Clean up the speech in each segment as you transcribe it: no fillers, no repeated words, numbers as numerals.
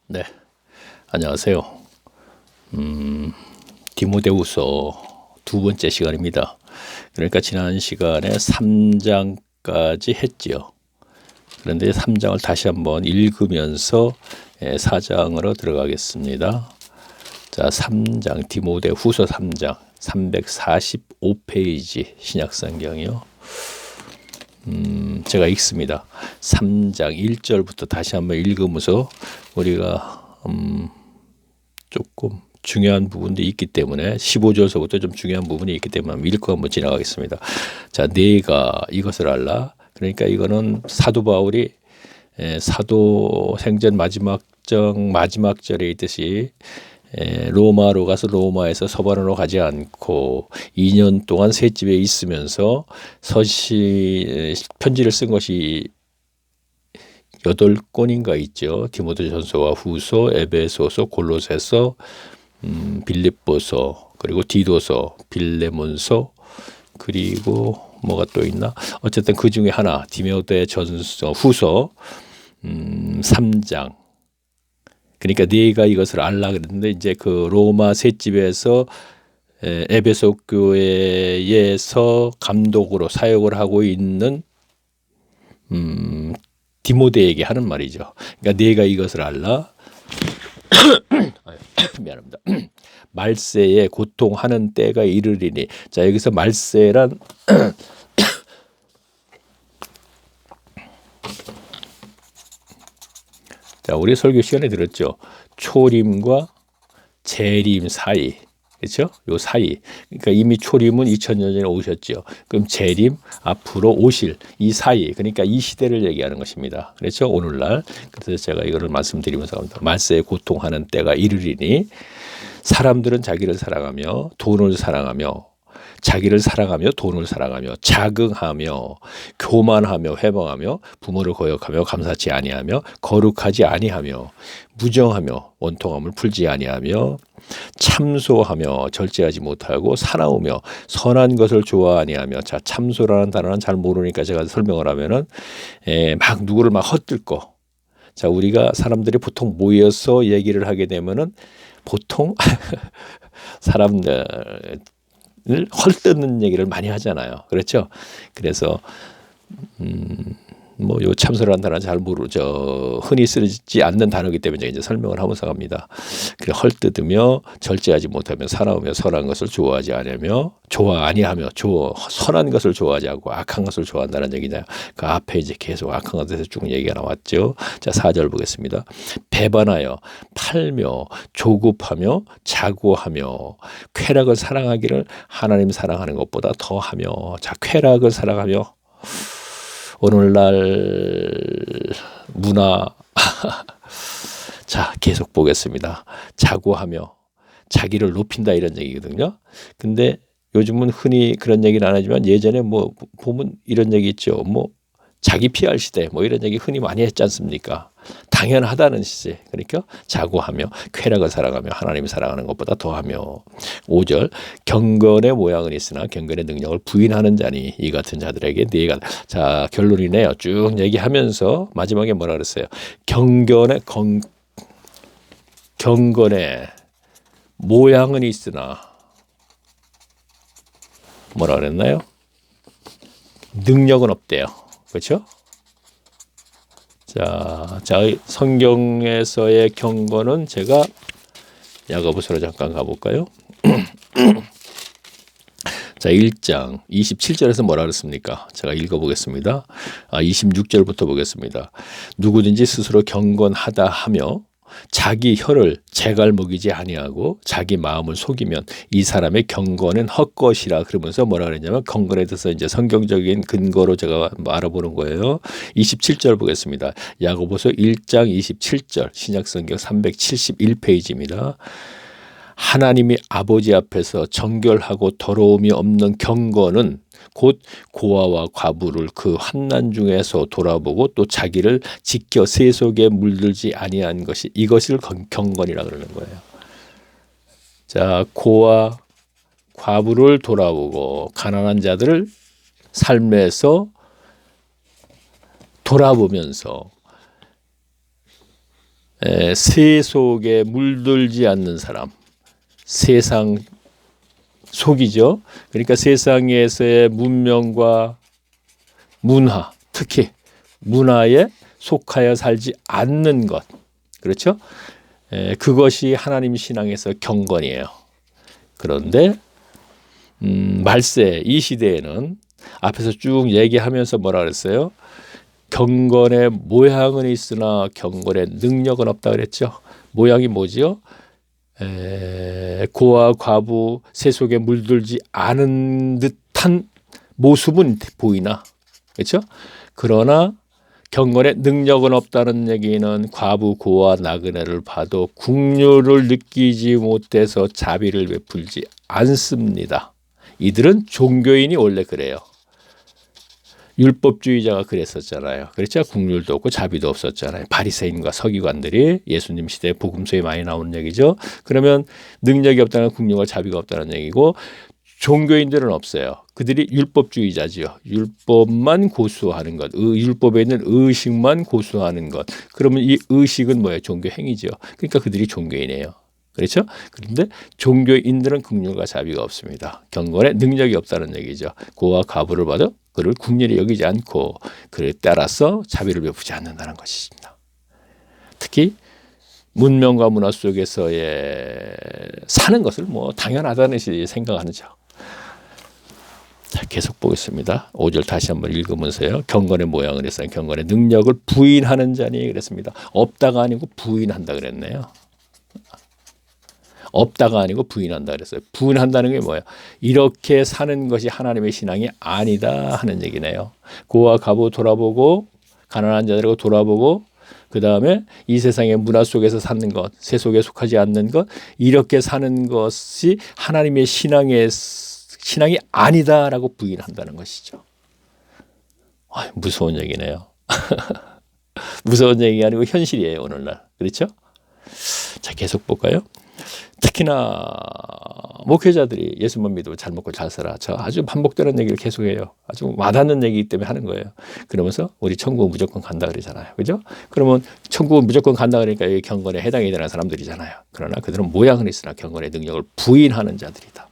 네, 안녕하세요. 디모데후서 두 번째 시간입니다. 그러니까 지난 시간에 3장까지 했지요. 그런데 3장을 다시 한번 읽으면서 4장으로 들어가겠습니다. 자, 3장 디모데후서 3장 345페이지 신약성경이요. 제가 읽습니다. 3장 1절부터 다시 한번 읽으면서 우리가 조금 중요한 부분도 있기 때문에 15절서부터 좀 중요한 부분이 있기 때문에 읽고 한번 지나가겠습니다. 자, 내가 이것을 알라. 그러니까 이거는 사도 바울이 사도 생전 마지막 절에 있듯이 로마로 가서 로마에서 서반으로 가지 않고 2년 동안 셋집에 있으면서 편지를 쓴 것이 8권인가 있죠. 디모데전서와 후서, 에베소서, 골로새서, 빌립보서, 그리고 디도서, 빌레몬서, 그리고 뭐가 또 있나? 어쨌든 그 중에 하나 디모데전서 후서 3장. 그러니까 네가 이것을 알라 그랬는데 이제 그 로마 셋집에서 에베소 교회에서 감독으로 사역을 하고 있는 디모데에게 하는 말이죠. 그러니까 네가 이것을 알라. 미안합니다. 말세에 고통하는 때가 이르리니. 자, 여기서 말세란 자, 우리 설교 시간에 들었죠. 초림과 재림 사이. 그렇죠? 요 사이. 그러니까 이미 초림은 2000년 전에 오셨죠. 그럼 재림 앞으로 오실 이 사이. 그러니까 이 시대를 얘기하는 것입니다. 그렇죠? 오늘날. 그래서 제가 이거를 말씀드리면서 합니다. 말세에 고통하는 때가 이르리니 사람들은 자기를 사랑하며 돈을 사랑하며 자기를 사랑하며 돈을 사랑하며 자긍하며 교만하며 회방하며 부모를 거역하며 감사치 아니하며 거룩하지 아니하며 무정하며 원통함을 풀지 아니하며 참소하며 절제하지 못하고 사나우며 선한 것을 좋아 아니하며. 자, 참소라는 단어는 잘 모르니까 제가 설명을 하면은 막 누구를 막 헛들고. 자, 우리가 사람들이 보통 모여서 얘기를 하게 되면은 보통 사람들 헐뜯는 얘기를 많이 하잖아요. 그렇죠? 그래서 뭐 요 참소라는 단어는 잘 모르죠. 흔히 쓰지 않는 단어이기 때문에 이제 설명을 하면서 갑니다. 그래, 헐뜯으며 절제하지 못하며 사나우며 선한 것을 좋아하지 아니하며 선한 것을 좋아하지 않고 악한 것을 좋아한다는 얘기냐. 그 앞에 이제 계속 악한 것에 대해서 쭉 얘기가 나왔죠. 자, 4절 보겠습니다. 배반하여 팔며 조급하며 자고하며 쾌락을 사랑하기를 하나님 사랑하는 것보다 더하며. 자, 쾌락을 사랑하며 오늘날 문화 자, 계속 보겠습니다. 자고하며 자기를 높인다 이런 얘기거든요. 근데 요즘은 흔히 그런 얘기는 안 하지만 예전에 뭐 보면 이런 얘기 있죠. 뭐 자기 PR 시대 뭐 이런 얘기 흔히 많이 했지 않습니까? 당연하다는 시제. 그러니까 자고하며 쾌락을 사랑하며 하나님을 사랑하는 것보다 더하며. 5절 경건의 모양은 있으나 경건의 능력을 부인하는 자니 이 같은 자들에게 네가. 자, 결론이네요. 쭉 얘기하면서 마지막에 뭐라 그랬어요? 경건의 모양은 있으나 뭐라 그랬나요? 능력은 없대요. 그렇죠? 자, 성경에서의 경건은 제가 야고보서로 잠깐 가볼까요? 자, 1장 27절에서 뭐라 그랬습니까? 제가 읽어보겠습니다. 26절부터 보겠습니다. 누구든지 스스로 경건하다 하며 자기 혀를 재갈 먹이지 아니하고 자기 마음을 속이면 이 사람의 경건은 헛것이라. 그러면서 뭐라 그랬냐면 경건에 대해서 이제 성경적인 근거로 제가 알아보는 거예요. 27절 보겠습니다. 야고보서 1장 27절 신약성경 371페이지입니다. 하나님이 아버지 앞에서 정결하고 더러움이 없는 경건은 곧 고아와 과부를 그 환난 중에서 돌아보고 또 자기를 지켜 세속에 물들지 아니한 것이 이것을 경건이라 그러는 거예요. 자, 고아 과부를 돌아보고 가난한 자들을 삶에서 돌아보면서 세 속에 물들지 않는 사람, 세상 속이죠. 그러니까 세상에서의 문명과 문화, 특히 문화에 속하여 살지 않는 것, 그렇죠? 그것이 하나님 신앙에서 경건이에요. 그런데 말세 이 시대에는 앞에서 쭉 얘기하면서 뭐라 그랬어요? 경건의 모양은 있으나 경건의 능력은 없다 그랬죠. 모양이 뭐지요? 고아 과부 세속에 물들지 않은 듯한 모습은 보이나, 그렇죠? 그러나 경건의 능력은 없다는 얘기는 과부 고아 나그네를 봐도 긍휼을 느끼지 못해서 자비를 베풀지 않습니다. 이들은 종교인이 원래 그래요. 율법주의자가 그랬었잖아요. 그렇죠? 긍휼도 없고 자비도 없었잖아요. 바리새인과 서기관들이 예수님 시대에 복음서에 많이 나오는 얘기죠. 그러면 능력이 없다는 긍휼과 자비가 없다는 얘기고, 종교인들은 없어요. 그들이 율법주의자지요. 율법만 고수하는 것, 율법에 있는 의식만 고수하는 것. 그러면 이 의식은 뭐예요? 종교 행위지요. 그러니까 그들이 종교인이에요. 그렇죠? 그런데 종교인들은 긍휼과 자비가 없습니다. 경건에 능력이 없다는 얘기죠. 고아 과부를 봐도 그를 긍휼히 여기지 않고 그에 따라서 자비를 베푸지 않는다는 것입니다. 특히 문명과 문화 속에서의 사는 것을 뭐 당연하다는 생각하는죠. 자, 계속 보겠습니다. 5절 다시 한번 읽으면서요. 경건의 모양을 해서 경건의 능력을 부인하는 자니 그랬습니다. 없다가 아니고 부인한다 그랬네요. 없다가 아니고 부인한다 그랬어요. 부인한다는 게 뭐예요? 이렇게 사는 것이 하나님의 신앙이 아니다 하는 얘기네요. 고아 과부 돌아보고 가난한 자들을 돌아보고 그 다음에 이 세상의 문화 속에서 사는 것, 세속에 속하지 않는 것, 이렇게 사는 것이 하나님의 신앙이 아니다라고 부인한다는 것이죠. 무서운 얘기네요. 무서운 얘기가 아니고 현실이에요, 오늘날. 그렇죠? 자, 계속 볼까요? 특히나 목회자들이 예수만 믿고 잘 먹고 잘 살아. 저 아주 반복되는 얘기를 계속해요. 아주 와닿는 얘기이기 때문에 하는 거예요. 그러면서 우리 천국 무조건 간다 그러잖아요. 그죠? 그러면 천국은 무조건 간다 그러니까 여기 경건에 해당이 되는 사람들이잖아요. 그러나 그들은 모양은 있으나 경건의 능력을 부인하는 자들이다.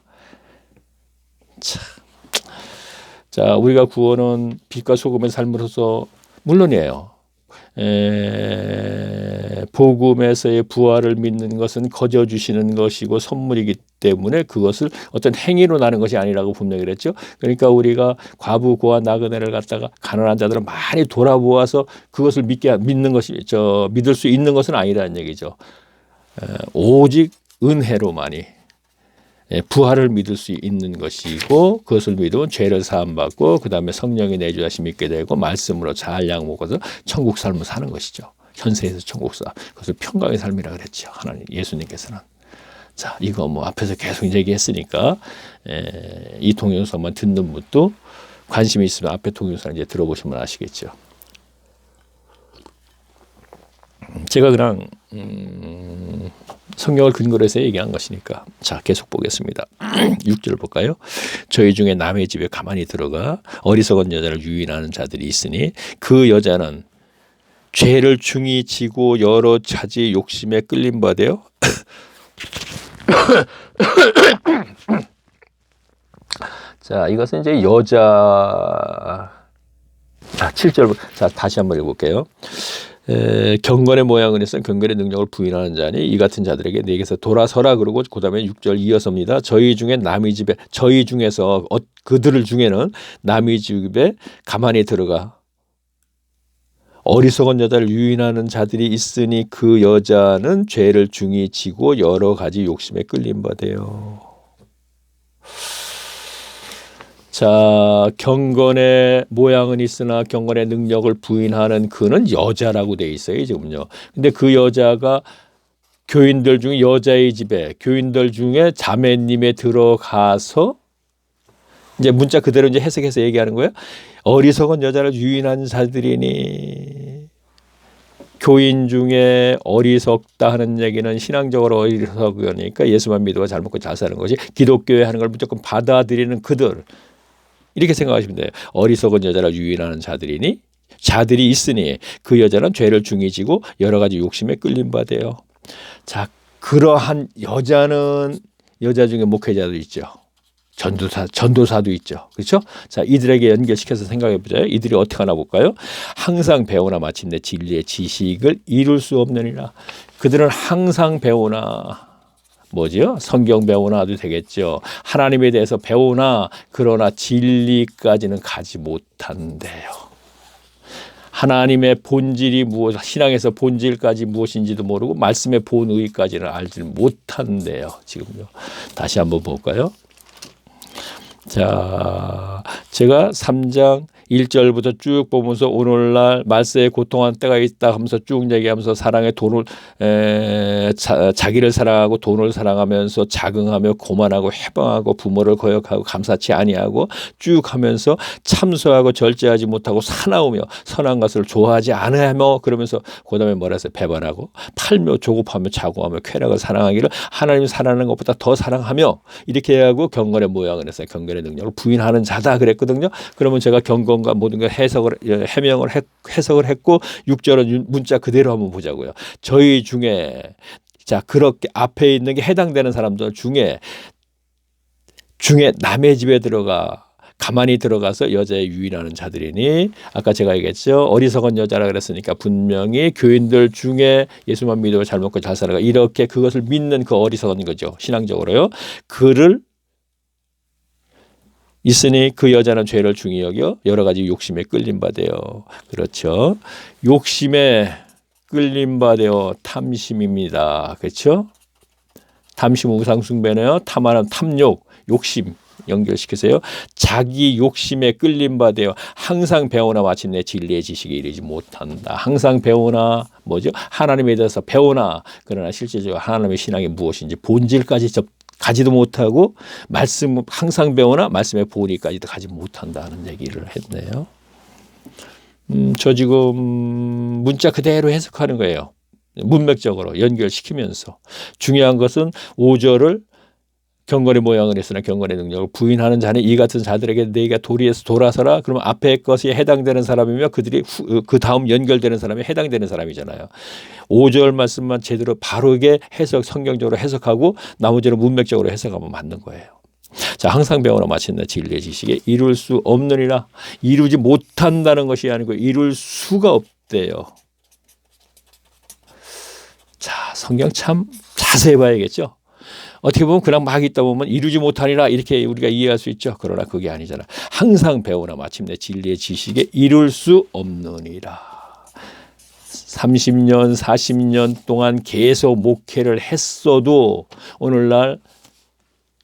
자, 우리가 구원은 빛과 소금의 삶으로서 물론이에요. 복음에서의 부활을 믿는 것은 거저 주시는 것이고 선물이기 때문에 그것을 어떤 행위로 나는 것이 아니라고 분명히 그랬죠. 그러니까 우리가 과부 고아 나그네를 갖다가 가난한 자들을 많이 돌아보아서 그것을 믿는 것이 믿을 수 있는 것은 아니라는 얘기죠. 오직 은혜로만이 부활을 믿을 수 있는 것이고, 그것을 믿으면 죄를 사함받고 그 다음에 성령이 내주하시 믿게 되고 말씀으로 잘 양먹어서 천국 삶을 사는 것이죠. 현세에서 천국 삶, 그것을 평강의 삶이라 그랬죠. 하나님 예수님께서는. 자, 이거 뭐 앞에서 계속 얘기했으니까 이 동영상만 듣는 분도 관심이 있으면 앞에 동영상 이제 들어보시면 아시겠죠. 제가 그냥 성경을 근거로 해서 얘기한 것이니까. 자, 계속 보겠습니다. 6절 볼까요? 저희 중에 남의 집에 가만히 들어가 어리석은 여자를 유인하는 자들이 있으니 그 여자는 죄를 중히 지고 여러 가지 욕심에 끌린 바 되어 자, 이것은 이제 여자. 자, 7절. 자, 다시 한번 읽어볼게요. 경건의 모양은 있어 경건의 능력을 부인하는 자니 이 같은 자들에게 내게서 돌아서라 그러고 그 다음에 6절 이어서입니다. 저희 중에 남의 집에, 저희 중에서 그들 중에는 남의 집에 가만히 들어가 어리석은 여자를 유인하는 자들이 있으니 그 여자는 죄를 중히 지고 여러 가지 욕심에 끌린 바 돼요. 자, 경건의 모양은 있으나 경건의 능력을 부인하는 그는 여자라고 돼 있어요, 지금요. 근데 그 여자가 교인들 중에 여자의 집에, 교인들 중에 자매님에 들어가서 이제 문자 그대로 이제 해석해서 얘기하는 거예요. 어리석은 여자를 유인한 자들이니, 교인 중에 어리석다 하는 얘기는 신앙적으로 어리석으니까 예수만 믿어가 잘 먹고 잘 사는 것이 기독교에 하는 걸 무조건 받아들이는 그들, 이렇게 생각하시면 돼요. 어리석은 여자를 유인하는 자들이니 자들이 있으니 그 여자는 죄를 중히 지고 여러 가지 욕심에 끌린 바 돼요. 자, 그러한 여자 중에 목회자도 있죠. 전도사도 있죠. 그렇죠? 자, 이들에게 연결시켜서 생각해 보자요. 이들이 어떻게 하나 볼까요? 항상 배우나 마침내 진리의 지식을 이룰 수 없느니라. 그들은 항상 배우나 뭐지요? 성경 배우나도 되겠죠. 하나님에 대해서 배우나 그러나 진리까지는 가지 못한대요. 하나님의 본질이 무엇, 신앙에서 본질까지 무엇인지도 모르고 말씀의 본의까지는 알지 못한대요. 지금요. 다시 한번 볼까요? 자, 제가 3장 1절부터 쭉 보면서 오늘날 말세에 고통한 때가 있다 하면서 쭉 얘기하면서 사랑의 돈을 자기를 사랑하고 돈을 사랑하면서 자긍하며 고만하고 해방하고 부모를 거역하고 감사치 아니하고 쭉 하면서 참소하고 절제하지 못하고 사나우며 선한 것을 좋아하지 않으며 그러면서 그다음에 뭐라 했어요? 배반하고 팔며 조급하며 자고하며 쾌락을 사랑하기를 하나님 사랑하는 것보다 더 사랑하며 이렇게 하고 경건의 모양을 했어요. 경건의 능력을 부인하는 자다 그랬거든요. 그러면 제가 경건과 모든 걸 해석을 했고 6절은 문자 그대로 한번 보자고요. 저희 중에 자 그렇게 앞에 있는 게 해당되는 사람들 중에 남의 집에 가만히 들어가서 여자에 유인하는 자들이니 아까 제가 얘기했죠. 어리석은 여자라 그랬으니까 분명히 교인들 중에 예수만 믿고 잘 먹고 잘 살아가 이렇게 그것을 믿는 그 어리석은 거죠. 신앙적으로요. 그를 있으니 그 여자는 죄를 중히 여겨 여러 가지 욕심에 끌린 바 되어 그렇죠. 욕심에 끌린 바 되어 탐심입니다. 그렇죠. 탐심 우상숭배네요. 탐하는 탐욕, 욕심 연결시키세요. 자기 욕심에 끌린 바 되어 항상 배우나 마침내 진리의 지식에 이르지 못한다. 항상 배우나 뭐죠? 하나님에 대해서 배우나 그러나 실제적으로 하나님의 신앙이 무엇인지 본질까지 가지도 못하고 항상 배우나 말씀의 본의까지도 가지 못한다는 얘기를 했네요. 저 지금 문자 그대로 해석하는 거예요. 문맥적으로 연결시키면서 중요한 것은 5절을 경건의 모양을 했으나 경건의 능력을 부인하는 자는 이 같은 자들에게 내가 도리에서 돌아서라. 그러면 앞에 것이 해당되는 사람이며 그들이 그 다음 연결되는 사람이 해당되는 사람이잖아요. 5절 말씀만 제대로 바르게 성경적으로 해석하고 나머지는 문맥적으로 해석하면 맞는 거예요. 자, 항상 배우나 마침내 진리의 지식에 이룰 수 없느니라. 이루지 못한다는 것이 아니고 이룰 수가 없대요. 자, 성경 참 자세히 봐야겠죠. 어떻게 보면 그냥 막 있다 보면 이루지 못하리라 이렇게 우리가 이해할 수 있죠. 그러나 그게 아니잖아. 항상 배우나 마침내 진리의 지식에 이룰 수 없느니라. 30년, 40년 동안 계속 목회를 했어도 오늘날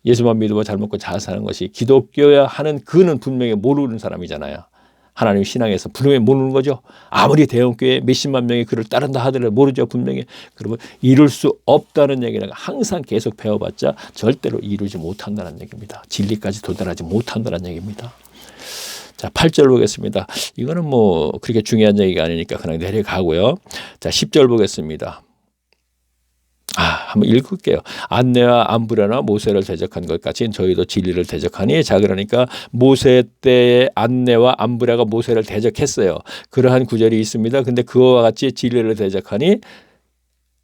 예수만 믿으면 잘 먹고 잘 사는 것이 기독교야 하는 그는 분명히 모르는 사람이잖아요. 하나님 신앙에서 분명히 모르는 거죠. 아무리 대형교회 몇십만 명이 그를 따른다 하더라도 모르죠. 분명히. 그러면 이룰 수 없다는 얘기는 항상 계속 배워봤자 절대로 이루지 못한다는 얘기입니다. 진리까지 도달하지 못한다는 얘기입니다. 자, 8절 보겠습니다. 이거는 뭐 그렇게 중요한 얘기가 아니니까 그냥 내려가고요. 자, 10절 보겠습니다. 한번 읽을게요. 안내와 암브라나 모세를 대적한 것 같이 저희도 진리를 대적하니. 자, 그러니까 모세 때의 안내와 암브라가 모세를 대적했어요. 그러한 구절이 있습니다. 근데 그와 같이 진리를 대적하니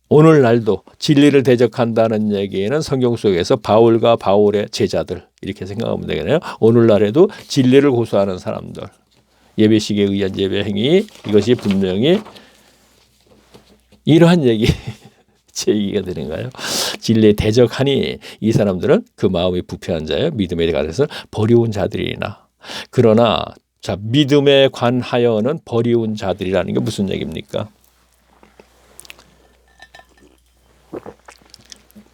오늘날도 진리를 대적한다는 얘기는 성경 속에서 바울과 바울의 제자들 이렇게 생각하면 되겠네요. 오늘날에도 진리를 고수하는 사람들, 예배식에 의한 예배 행위, 이것이 분명히 이러한 얘기 제 얘기가 되는가요? 진리에 대적하니 이 사람들은 그 마음이 부패한 자여 믿음에 관해서 버리운 자들이나. 그러나 자, 믿음에 관하여는 버리운 자들이라는 게 무슨 얘기입니까?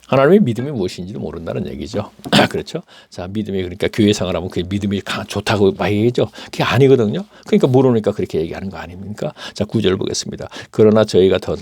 하나님의 믿음이 무엇인지도 모른다는 얘기죠. 그렇죠? 자, 믿음이 그러니까 교회 생활하면 그 믿음이 좋다고 막 얘기죠. 그게 아니거든요. 그러니까 모르니까 그렇게 얘기하는 거 아닙니까? 자, 9절 보겠습니다. 그러나 저희가 더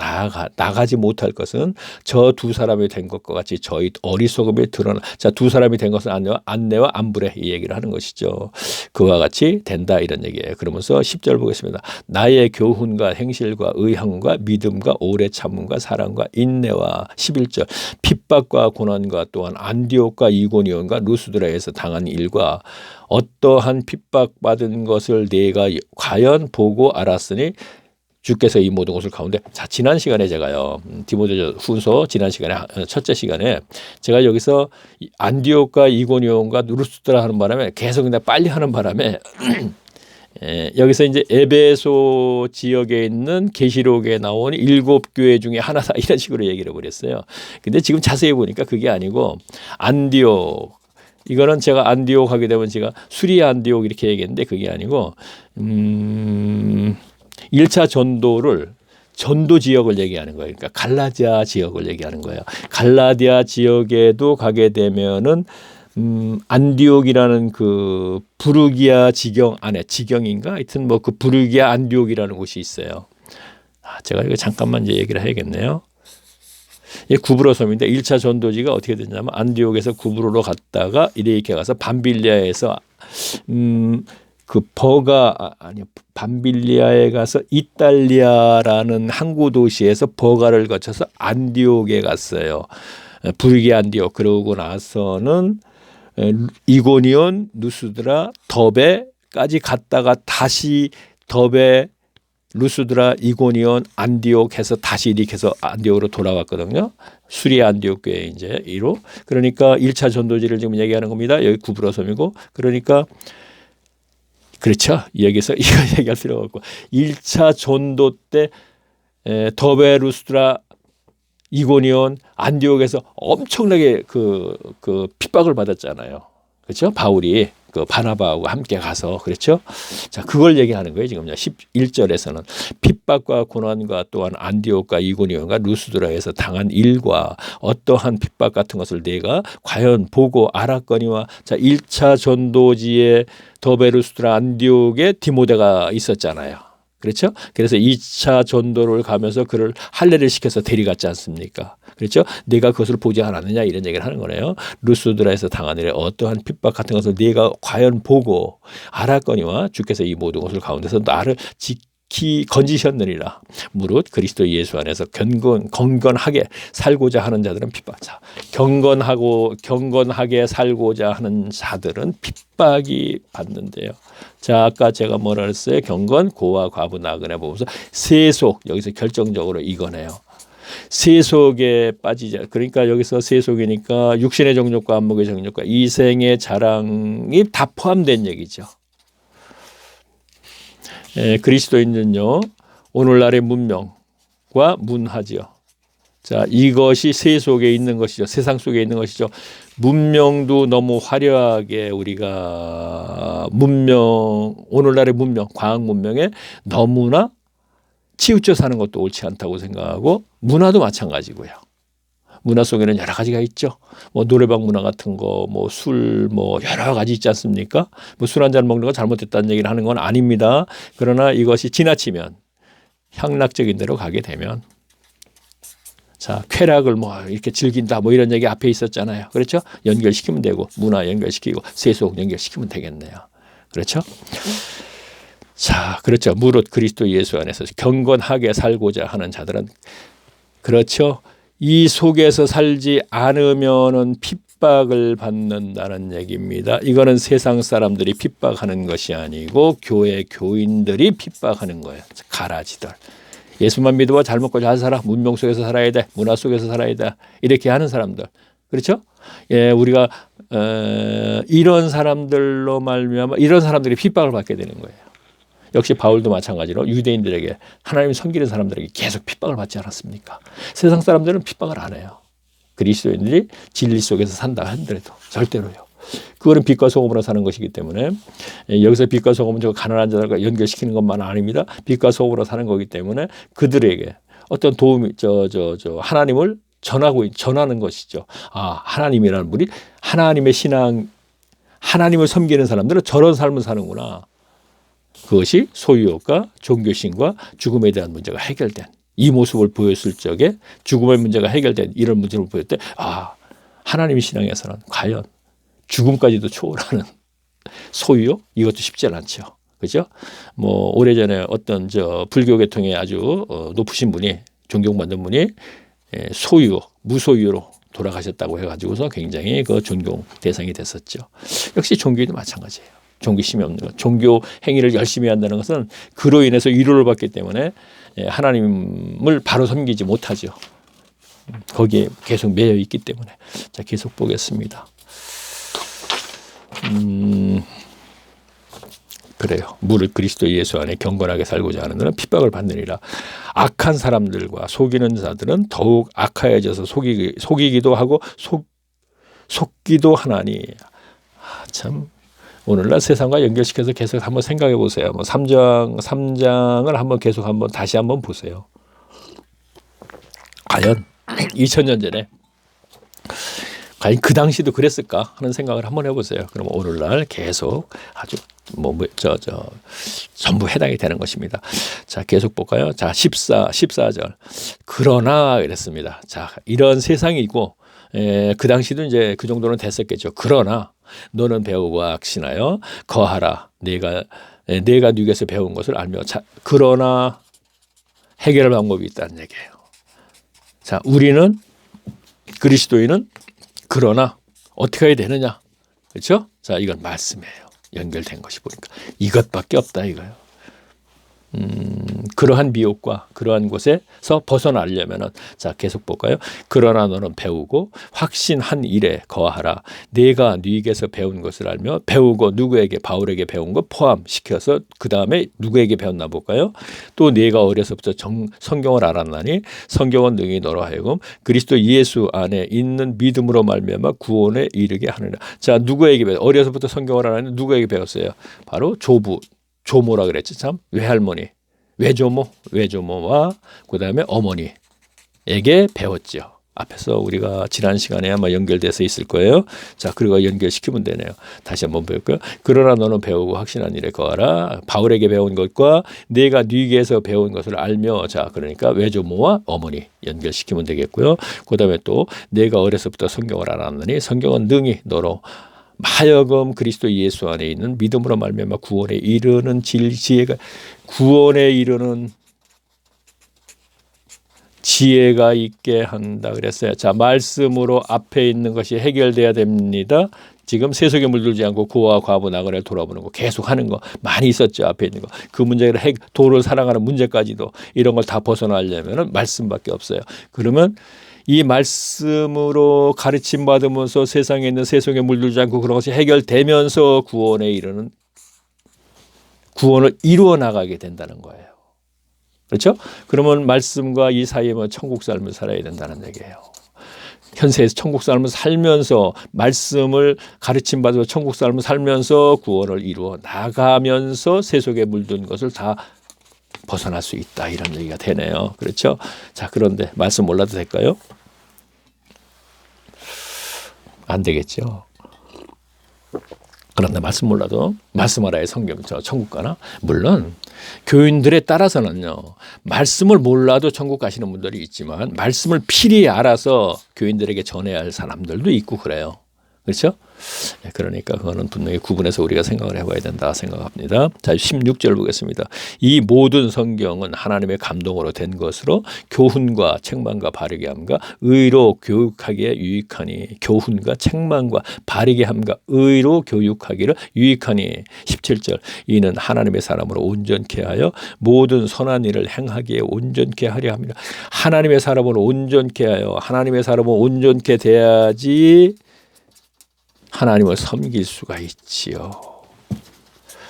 나가지 못할 것은 저 두 사람이 된 것과 같이 저희 어리석음이 드러나. 자, 두 사람이 된 것은 안내와 암브레 이 얘기를 하는 것이죠. 그와 같이 된다 이런 얘기예요. 그러면서 10절 보겠습니다. 나의 교훈과 행실과 의향과 믿음과 오래 참음과 사랑과 인내와 11절 핍박 핍박과 고난과 또한 안디옥과 이고니온과 루스드라에서 당한 일과 어떠한 핍박받은 것을 내가 과연 보고 알았으니 주께서 이 모든 것을 가운데. 자, 지난 시간에 제가요, 디모데 후서 지난 시간에 첫째 시간에 제가 여기서 안디옥과 이고니온과 루스드라 하는 바람에 계속 그냥 빨리 하는 바람에 여기서 이제 에베소 지역에 있는 계시록에 나온 7교회 중에 하나다 이런 식으로 얘기를 해버렸어요. 근데 지금 자세히 보니까 그게 아니고 안디옥, 이거는 제가 안디옥 하게 되면 제가 수리아 안디옥 이렇게 얘기했는데 그게 아니고 1차 전도를 전도 지역을 얘기하는 거예요. 그러니까 갈라디아 지역을 얘기하는 거예요. 갈라디아 지역에도 가게 되면은 안디옥이라는 그 부르기아 지경 안에, 지경인가 하여튼 뭐 그 부르기아 안디옥이라는 곳이 있어요. 제가 이거 잠깐만 이제 얘기를 해야겠네요. 이 구브로 섬인데 1차 전도지가 어떻게 됐냐면 안디옥에서 구브로로 갔다가 이렇게 가서 밤빌리아에서 그 밤빌리아에 가서 이탈리아라는 항구 도시에서 버가를 거쳐서 안디옥에 갔어요. 부르기아 안디옥. 그러고 나서는 이고니온, 루스드라, 더베까지 갔다가 다시 더베, 루스드라, 이고니온, 안디옥 해서 다시 이렇게 해서 안디옥으로 돌아왔거든요. 수리아 안디옥 교회 이제 이로. 그러니까 1차 전도지를 지금 얘기하는 겁니다. 여기 구브로 섬이고. 그러니까 그렇죠. 여기서 이거 얘기할 필요가 없고 1차 전도 때 더베, 루스드라, 이고니온, 안디옥에서 엄청나게 그 핍박을 받았잖아요. 그렇죠? 바울이 그 바나바하고 함께 가서. 그렇죠? 자, 그걸 얘기하는 거예요. 지금 11절에서는 핍박과 고난과 또한 안디옥과 이고니온과 루스드라에서 당한 일과 어떠한 핍박 같은 것을 내가 과연 보고 알았거니와. 자, 1차 전도지에 더베, 루스드라, 안디옥에 디모데가 있었잖아요. 그렇죠? 그래서 2차 전도를 가면서 그를 할례를 시켜서 데려갔지 않습니까? 그렇죠? 내가 그것을 보지 않았느냐 이런 얘기를 하는 거네요. 루스드라에서 당한 일에 어떠한 핍박 같은 것을 내가 과연 보고 알았거니와 주께서 이 모든 것을 가운데서 나를 건지셨느니라. 무릇 그리스도 예수 안에서 경건하게 살고자 하는 자들은 핍박. 자, 경건하게 살고자 하는 자들은 핍박이 받는데요. 자, 아까 제가 뭐라 그랬어요? 경건, 고와 과부, 나그네 보면서 세속, 여기서 결정적으로 이거네요. 세속에 빠지자. 그러니까 여기서 세속이니까 육신의 정욕과 안목의 정욕과 이생의 자랑이 다 포함된 얘기죠. 그리스도인은요, 오늘날의 문명과 문화지요. 자, 이것이 세속에 있는 것이죠. 세상 속에 있는 것이죠. 문명도 너무 화려하게 우리가 오늘날의 문명, 과학 문명에 너무나 치우쳐 사는 것도 옳지 않다고 생각하고, 문화도 마찬가지고요. 문화 속에는 여러 가지가 있죠. 뭐 노래방 문화 같은 거, 뭐 술, 뭐 여러 가지 있지 않습니까? 뭐 술 한 잔 먹는 거 잘못됐다는 얘기를 하는 건 아닙니다. 그러나 이것이 지나치면, 향락적인 데로 가게 되면, 자, 쾌락을 뭐 이렇게 즐긴다 뭐 이런 얘기 앞에 있었잖아요. 그렇죠? 연결시키면 되고, 문화 연결시키고, 세속 연결시키면 되겠네요. 그렇죠? 자, 그렇죠. 무릇 그리스도 예수 안에서 경건하게 살고자 하는 자들은, 그렇죠. 이 속에서 살지 않으면은 핍박을 받는다는 얘기입니다. 이거는 세상 사람들이 핍박하는 것이 아니고 교회 교인들이 핍박하는 거예요. 가라지들. 예수만 믿어봐, 잘 먹고 잘 살아, 문명 속에서 살아야 돼, 문화 속에서 살아야 돼, 이렇게 하는 사람들. 그렇죠? 예, 우리가 이런 사람들로 말미암아 이런 사람들이 핍박을 받게 되는 거예요. 역시 바울도 마찬가지로 유대인들에게, 하나님 섬기는 사람들에게 계속 핍박을 받지 않았습니까? 세상 사람들은 핍박을 안 해요. 그리스도인들이 진리 속에서 산다 하더라도 절대로요. 그거는 빛과 소금으로 사는 것이기 때문에, 여기서 빛과 소금은 저 가난한 자들과 연결시키는 것만 아닙니다. 빛과 소금으로 사는 거기 때문에 그들에게 어떤 도움이 하나님을 전하는 것이죠. 아, 하나님이라는 분이, 하나님의 신앙, 하나님을 섬기는 사람들은 저런 삶을 사는구나. 그것이 소유욕과 종교심과 죽음에 대한 문제가 해결된, 이 모습을 보였을 적에 죽음의 문제가 해결된 이런 문제를 보였을 때, 아, 하나님의 신앙에서는 과연 죽음까지도 초월하는 소유욕, 이것도 쉽지 않죠. 그죠? 뭐 오래전에 어떤 불교 계통의 아주 높으신 분이, 존경받는 분이 소유욕, 무소유로 돌아가셨다고 해가지고서 굉장히 그 존경 대상이 됐었죠. 역시 종교도 마찬가지예요. 종교심이 없는 것. 종교 행위를 열심히 한다는 것은 그로 인해서 위로를 받기 때문에 하나님을 바로 섬기지 못하죠. 거기에 계속 매여 있기 때문에. 자, 계속 보겠습니다. 그래요. 무릇 그리스도 예수 안에 경건하게 살고자 하는 자는 핍박을 받느니라. 악한 사람들과 속이는 자들은 더욱 악하여져서 속이기도 하고 속기도 하나니. 참 오늘날 세상과 연결시켜서 계속 한번 생각해 보세요. 뭐 3장을 한번 계속 다시 한번 보세요. 과연 2000년 전에 과연 그 당시도 그랬을까 하는 생각을 한번 해보세요. 그럼 오늘날 계속 아주 전부 해당이 되는 것입니다. 자, 계속 볼까요? 자, 14절. 그러나 이랬습니다. 자, 이런 세상이고 그 당시도 이제 그 정도는 됐었겠죠. 그러나 너는 배우고 악신하여 거하라. 내가 네게서 배운 것을 알며. 자, 그러나 해결할 방법이 있다는 얘기예요. 자, 우리는 그리스도인은 그러나 어떻게 해야 되느냐? 그렇죠? 자, 이건 말씀이에요. 연결된 것이 보니까 이것밖에 없다 이거예요. 그러한 미혹과 그러한 곳에서 벗어나려면은 자, 계속 볼까요? 그러나 너는 배우고 확신한 일에 거하라. 내가 네게서 배운 것을 알며. 배우고 누구에게? 바울에게 배운 것 포함시켜서 그 다음에 누구에게 배웠나 볼까요? 또 네가 어려서부터 성경을 알았나니 성경은 능히 너로 하여금 그리스도 예수 안에 있는 믿음으로 말미암아 구원에 이르게 하느라. 자, 누구에게 어려서부터 성경을 알았는데 누구에게 배웠어요? 바로 조모라 그랬지. 참 외할머니, 외조모와 그다음에 어머니에게 배웠죠. 앞에서 우리가 지난 시간에 아마 연결돼서 있을 거예요. 자, 그리고 연결시키면 되네요. 다시 한번 볼까요? 그러나 너는 배우고 확신한 일에 거하라. 바울에게 배운 것과 내가 네게서 배운 것을 알며. 자, 그러니까 외조모와 어머니 연결시키면 되겠고요. 그다음에 또 내가 어려서부터 성경을 알았느니 성경은 능히 너로 하여금 그리스도 예수 안에 있는 믿음으로 말미암아 구원에 이르는 지혜가 구원에 이르는 지혜가 있게 한다 그랬어요. 자, 말씀으로 앞에 있는 것이 해결돼야 됩니다. 지금 세속에 물들지 않고 고와 과부 나그네를 돌아보는 거 계속 하는 거 많이 있었죠. 앞에 있는 거. 그 문제를 도를 사랑하는 문제까지도 이런 걸 다 벗어나려면 말씀밖에 없어요. 그러면 이 말씀으로 가르침 받으면서 세상에 있는 세속에 물들지 않고 그런 것이 해결되면서 구원에 이르는 구원을 이루어 나가게 된다는 거예요. 그렇죠? 그러면 말씀과 이 사이에 천국 삶을 살아야 된다는 얘기예요. 현세에서 천국 삶을 살면서 말씀을 가르침 받아서 천국 삶을 살면서 구원을 이루어 나가면서 세속에 물든 것을 다 벗어날 수 있다 이런 얘기가 되네요. 그렇죠? 자, 그런데 말씀 몰라도 될까요? 안 되겠죠. 그런데 말씀 몰라도 말씀하라의 성경 천국 가나? 물론 교인들에 따라서는요. 말씀을 몰라도 천국 가시는 분들이 있지만 말씀을 필히 알아서 교인들에게 전해야 할 사람들도 있고 그래요. 그렇죠? 그러니까 그거는 분명히 구분해서 우리가 생각을 해봐야 된다 생각합니다. 자, 16절 보겠습니다. 이 모든 성경은 하나님의 감동으로 된 것으로 교훈과 책망과 바르게 함과 의로 교육하기에 유익하니. 교훈과 책망과 바르게 함과 의로 교육하기를 유익하니. 17절 이는 하나님의 사람으로 온전케 하여 모든 선한 일을 행하기에 온전케 하려 합니다. 하나님의 사람으로 온전케 하여 하나님의 사람으로 온전케 돼야지 하나님을 섬길 수가 있지요.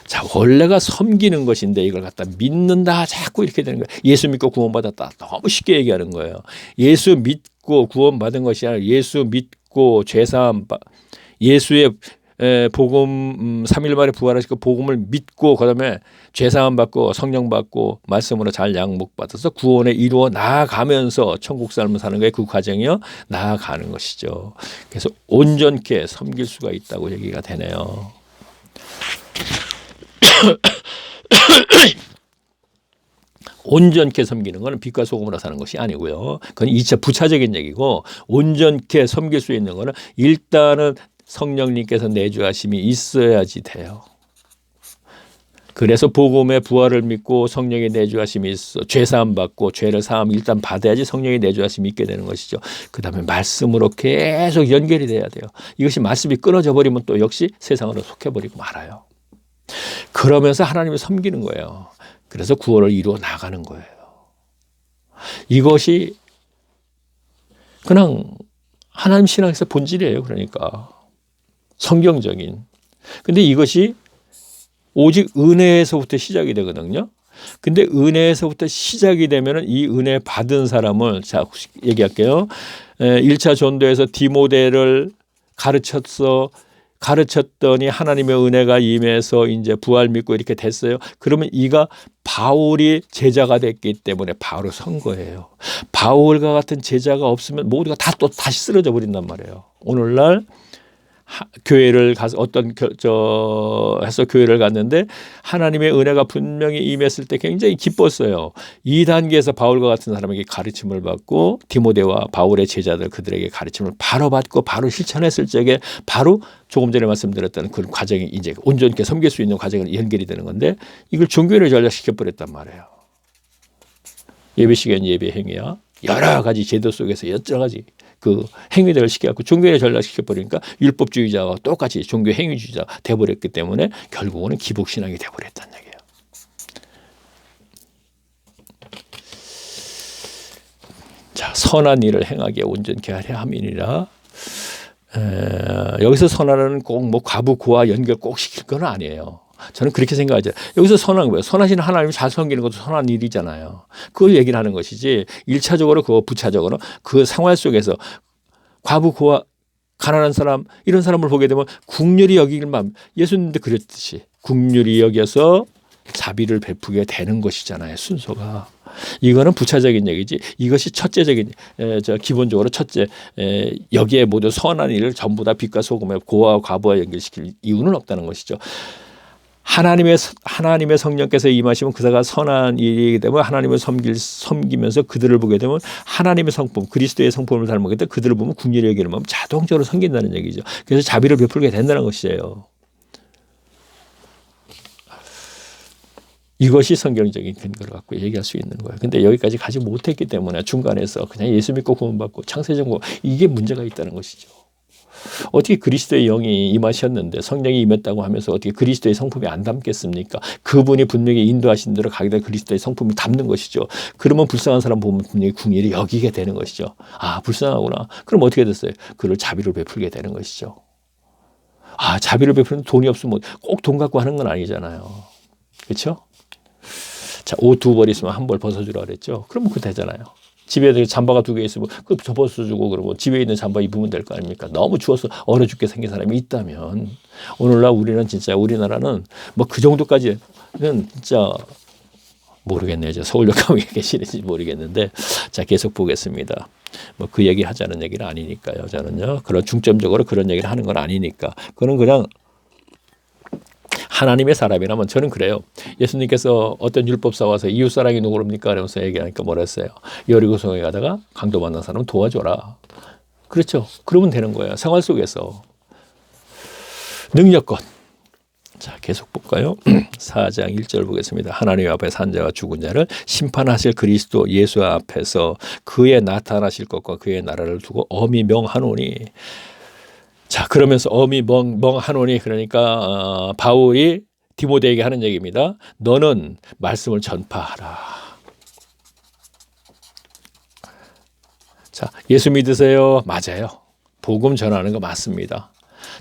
자, 원래가 섬기는 것인데 이걸 갖다 믿는다 자꾸 이렇게 되는 거예요. 예수 믿고 구원받았다. 너무 쉽게 얘기하는 거예요. 예수 믿고 구원받은 것이 아니라 예수 믿고 죄사함 예수의 복음 3일 만에 부활하시고 복음을 믿고 그다음에 죄사함 받고 성령 받고 말씀으로 잘 양목 받아서 구원에 이루어 나아가면서 천국 삶을 사는 거에 그 과정이요 나아가는 것이죠. 그래서 온전케 섬길 수가 있다고 얘기가 되네요. 온전케 섬기는 것은 빛과 소금으로 사는 것이 아니고요. 그건 2차 부차적인 얘기고 온전케 섬길 수 있는 것은 일단은 성령님께서 내주하심이 있어야지 돼요. 그래서 복음의 부활을 믿고 성령의 내주하심이 있어 죄 사함 받고 죄를 사함 일단 받아야지 성령의 내주하심이 있게 되는 것이죠. 그다음에 말씀으로 계속 연결이 돼야 돼요. 이것이 말씀이 끊어져 버리면 또 역시 세상으로 속해버리고 말아요. 그러면서 하나님을 섬기는 거예요. 그래서 구원을 이루어 나가는 거예요. 이것이 그냥 하나님 신앙에서 본질이에요. 그러니까 성경적인. 근데 이것이 오직 은혜에서부터 시작이 되거든요. 근데 은혜에서부터 시작이 되면은 이 은혜 받은 사람을 자 얘기할게요. 1차 전도에서 디모데를 가르쳤더니 하나님의 은혜가 임해서 이제 부활 믿고 이렇게 됐어요. 그러면 이가 바울이 제자가 됐기 때문에 바로 선 거예요. 바울과 같은 제자가 없으면 모두가 다 또 다시 쓰러져 버린단 말이에요. 오늘날 교회를 가서 해서 교회를 갔는데 하나님의 은혜가 분명히 임했을 때 굉장히 기뻤어요. 이 단계에서 바울과 같은 사람에게 가르침을 받고 디모데와 바울의 제자들 그들에게 가르침을 바로 받고 바로 실천했을 적에 바로 조금 전에 말씀드렸던 그 과정이 이제 온전히 섬길 수 있는 과정으로 연결이 되는 건데 이걸 종교를 전락시켜 버렸단 말이에요. 예배 시간 예배 행위야 여러 가지 제도 속에서 여러 가지 그 행위들을 시켜갖고 종교에 전락시켜버리니까 율법주의자와 똑같이 종교 행위주의자가 돼버렸기 때문에 결국은 기복신앙이 돼버렸다는 얘기예요. 자, 선한 일을 행하게 온전케 하려 함이니라. 여기서 선하라는 꼭 뭐 과부고와 연결 꼭 시킬 건 아니에요. 저는 그렇게 생각하죠. 여기서 선한 거예요. 선하신 하나님을 잘 섬기는 것도 선한 일이잖아요. 그걸 얘기를 하는 것이지 1차적으로 그거 부차적으로 그 생활 속에서 과부 고아 가난한 사람 이런 사람을 보게 되면 국률이 여기길만 예수님도 그랬듯이 국률이 여겨서 자비를 베푸게 되는 것이잖아요. 순서가. 이거는 부차적인 얘기지 이것이 첫째적인 기본적으로 첫째 여기에 모두 선한 일을 전부 다 빛과 소금의 고아와 과부와 연결시킬 이유는 없다는 것이죠. 하나님의 성령께서 임하시면 그다가 선한 일이기 때문에 하나님을 섬기면서 그들을 보게 되면 하나님의 성품, 그리스도의 성품을 닮게 돼 그들을 보면 국률의 얘기를 하면 자동적으로 섬긴다는 얘기죠. 그래서 자비를 베풀게 된다는 것이에요. 이것이 성경적인 근거를 갖고 얘기할 수 있는 거예요. 근데 여기까지 가지 못했기 때문에 중간에서 그냥 예수 믿고 구원받고 창세전고 이게 문제가 있다는 것이죠. 어떻게 그리스도의 영이 임하셨는데 성령이 임했다고 하면서 어떻게 그리스도의 성품이 안 담겠습니까? 그분이 분명히 인도하신 대로 가기다 그리스도의 성품을 담는 것이죠. 그러면 불쌍한 사람 보면 분명히 궁일이 여기게 되는 것이죠. 아 불쌍하구나. 그럼 어떻게 됐어요? 그를 자비를 베풀게 되는 것이죠. 아 자비를 베푸는 돈이 없으면 꼭 돈 갖고 하는 건 아니잖아요. 그렇죠? 자, 옷 2벌 있으면 1벌 벗어주라 그랬죠. 그러면 그거 되잖아요. 집에 잠바가 2개 있으면 그 벗어주고 그러고 집에 있는 잠바 입으면 될 거 아닙니까? 너무 추워서 얼어 죽게 생긴 사람이 있다면 오늘날 우리나라는 뭐 그 정도까지는 진짜 모르겠네요. 저 서울역 가면 계시는지 모르겠는데 자 계속 보겠습니다. 뭐 그 얘기 하자는 얘기는 아니니까요. 저는요 그런 중점적으로 그런 얘기를 하는 건 아니니까 그는 그냥 하나님의 사람이라면 저는 그래요. 예수님께서 어떤 율법사 와서 이웃사랑이 누구랍니까? 그러면서 얘기하니까 뭐라 했어요? 여리고성에 가다가 강도 만난 사람 도와줘라. 그렇죠. 그러면 되는 거예요. 생활 속에서. 능력껏. 자, 계속 볼까요? 4장 1절 보겠습니다. 하나님 앞에 산 자와 죽은 자를 심판하실 그리스도 예수 앞에서 그의 나타나실 것과 그의 나라를 두고 엄히 명하노니 자, 그러면서 엄히 멍하노니 그러니까 바울이 디모데에게 하는 얘기입니다. 너는 말씀을 전파하라. 자, 예수 믿으세요. 맞아요. 복음 전하는 거 맞습니다.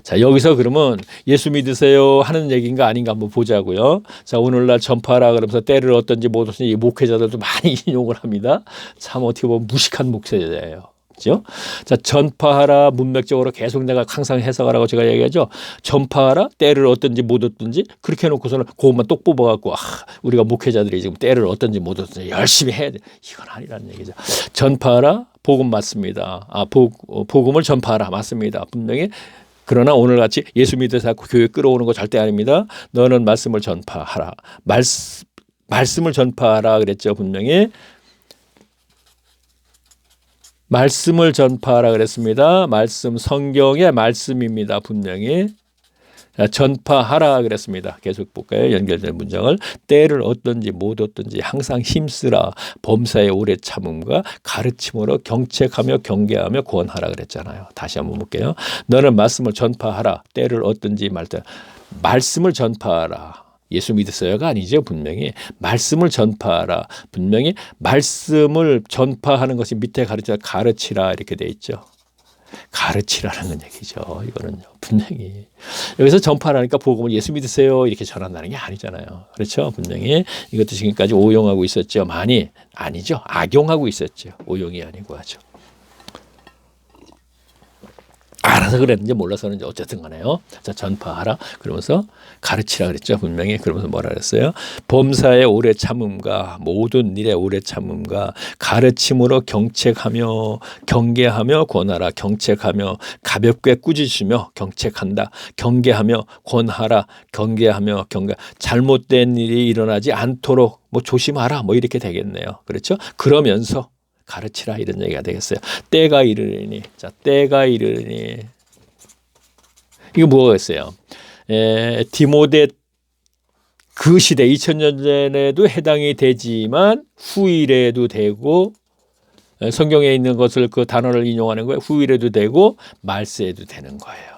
자, 여기서 그러면 예수 믿으세요 하는 얘기인가 아닌가 한번 보자고요. 자, 오늘날 전파하라 그러면서 때를 얻든지 못 얻든지 목회자들도 많이 인용을 합니다. 참 어떻게 보면 무식한 목회자예요. 그렇죠? 자, 전파하라 문맥적으로 계속 내가 항상 해석하라고 제가 얘기하죠. 전파하라 때를 얻든지 못 얻든지 그렇게 해놓고서는 그것만 똑 뽑아갖고 우리가 목회자들이 지금 때를 얻든지 못 얻든지 열심히 해야 돼. 이건 아니라는 얘기죠. 전파하라 복음 맞습니다. 복음을 전파하라 맞습니다. 분명히 그러나 오늘같이 예수 믿어서 교회 끌어오는 거 절대 아닙니다. 너는 말씀을 전파하라. 말씀을 전파하라 그랬죠. 분명히. 말씀을 전파하라 그랬습니다. 말씀 성경의 말씀입니다. 분명히. 전파하라 그랬습니다. 계속 볼까요? 연결된 문장을. 때를 얻든지 못 얻든지 항상 힘쓰라. 범사의 오래 참음과 가르침으로 경책하며 경계하며 권하라 그랬잖아요. 다시 한번 볼게요. 너는 말씀을 전파하라. 때를 얻든지 말든 말씀을 전파하라. 예수 믿으세요가 아니죠. 분명히 말씀을 전파하라. 분명히 말씀을 전파하는 것이 밑에 가르치라 이렇게 돼 있죠. 가르치라는 얘기죠. 이거는요. 분명히 여기서 전파하니까 복음을 예수 믿으세요 이렇게 전한다는 게 아니잖아요. 그렇죠. 분명히 이것도 지금까지 오용하고 있었죠. 많이 아니죠. 악용하고 있었죠. 오용이 아니고 하죠. 알아서 그랬는지 몰라서는지 어쨌든 간에요. 자, 전파하라. 그러면서 가르치라 그랬죠. 분명히. 그러면서 뭐라 그랬어요? 범사의 오래 참음과 모든 일의 오래 참음과 가르침으로 경책하며 경계하며 권하라. 경책하며 가볍게 꾸짖으며 경책한다. 경계하며 권하라. 경계하며 경계. 잘못된 일이 일어나지 않도록 뭐 조심하라. 뭐 이렇게 되겠네요. 그렇죠? 그러면서 가르치라 이런 얘기가 되겠어요. 때가 이르리니. 자, 때가 이르리니. 이거 뭐겠어요? 디모데 그 시대 2000년 전에도 해당이 되지만 후일에도 되고 성경에 있는 것을 그 단어를 인용하는 거예요. 후일에도 되고 말세에도 되는 거예요.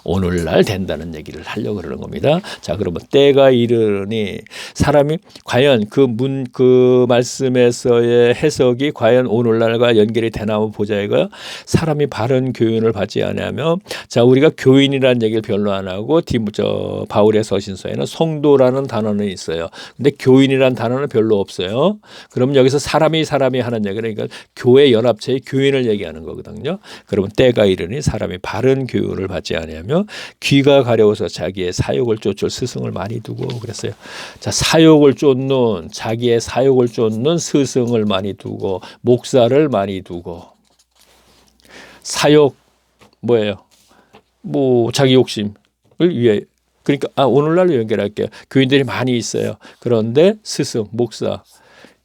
오늘날 된다는 얘기를 하려고 그러는 겁니다. 자, 그러면 때가 이르니 사람이 과연 그 말씀에서의 해석이 과연 오늘날과 연결이 되나 한번 보자 이거요. 사람이 바른 교훈을 받지 않으며 자, 우리가 교인이라는 얘기를 별로 안 하고 바울의 서신서에는 성도라는 단어는 있어요. 근데 교인이라는 단어는 별로 없어요. 그럼 여기서 사람이 하는 얘기는 그러니까 교회 연합체의 교인을 얘기하는 거거든요. 그러면 때가 이르니 사람이 바른 교훈을 받지 않으며 귀가 가려워서 자기의 사욕을 쫓을 스승을 많이 두고 그랬어요. 자, 사욕을 쫓는 자기의 사욕을 쫓는 스승을 많이 두고 목사를 많이 두고 사욕 뭐예요? 뭐 자기 욕심을 위해 그러니까 오늘날로 연결할게요. 교인들이 많이 있어요. 그런데 스승, 목사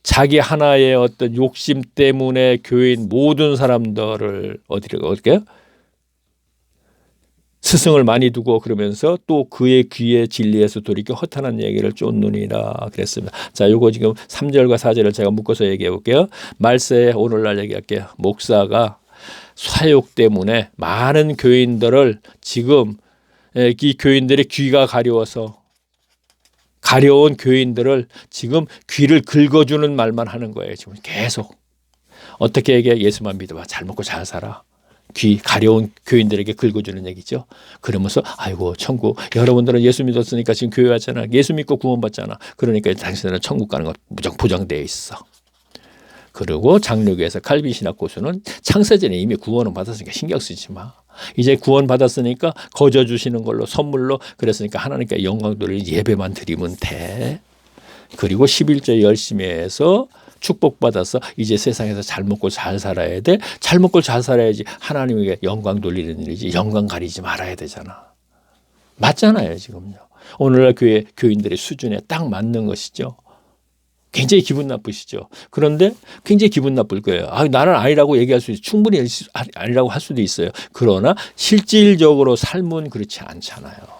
자기 하나의 어떤 욕심 때문에 교인 모든 사람들을 어떻게요? 스승을 많이 두고 그러면서 또 그의 귀에 진리에서 돌이켜 허탄한 얘기를 쫓느니라 그랬습니다. 자, 요거 지금 3절과 4절을 제가 묶어서 얘기해 볼게요. 말세에 오늘날 얘기할게요. 목사가 사욕 때문에 많은 교인들을 지금 이 교인들의 귀가 가려워서 가려운 교인들을 지금 귀를 긁어주는 말만 하는 거예요. 지금 계속. 어떻게 얘기해? 예수만 믿어봐. 잘 먹고 잘 살아. 귀 가려운 교인들에게 긁어주는 얘기죠. 그러면서 아이고 천국 여러분들은 예수 믿었으니까 지금 교회 왔잖아. 예수 믿고 구원받잖아. 그러니까 당신들은 천국 가는 것 무조건 보장되어 있어. 그리고 장로교에서 칼빈 신학 고수는 창세전에 이미 구원은 받았으니까 신경 쓰지 마. 이제 구원 받았으니까 거저 주시는 걸로 선물로 그랬으니까 하나님께 영광 돌릴 예배만 드리면 돼. 그리고 11조 열심히 해서 축복받아서 이제 세상에서 잘 먹고 잘 살아야 돼. 잘 먹고 잘 살아야지 하나님에게 영광 돌리는 일이지. 영광 가리지 말아야 되잖아. 맞잖아요 지금요. 오늘날 교회 교인들의 수준에 딱 맞는 것이죠. 굉장히 기분 나쁘시죠. 그런데 굉장히 기분 나쁠 거예요. 나는 아니라고 얘기할 수 있어요. 충분히 아니라고 할 수도 있어요. 그러나 실질적으로 삶은 그렇지 않잖아요.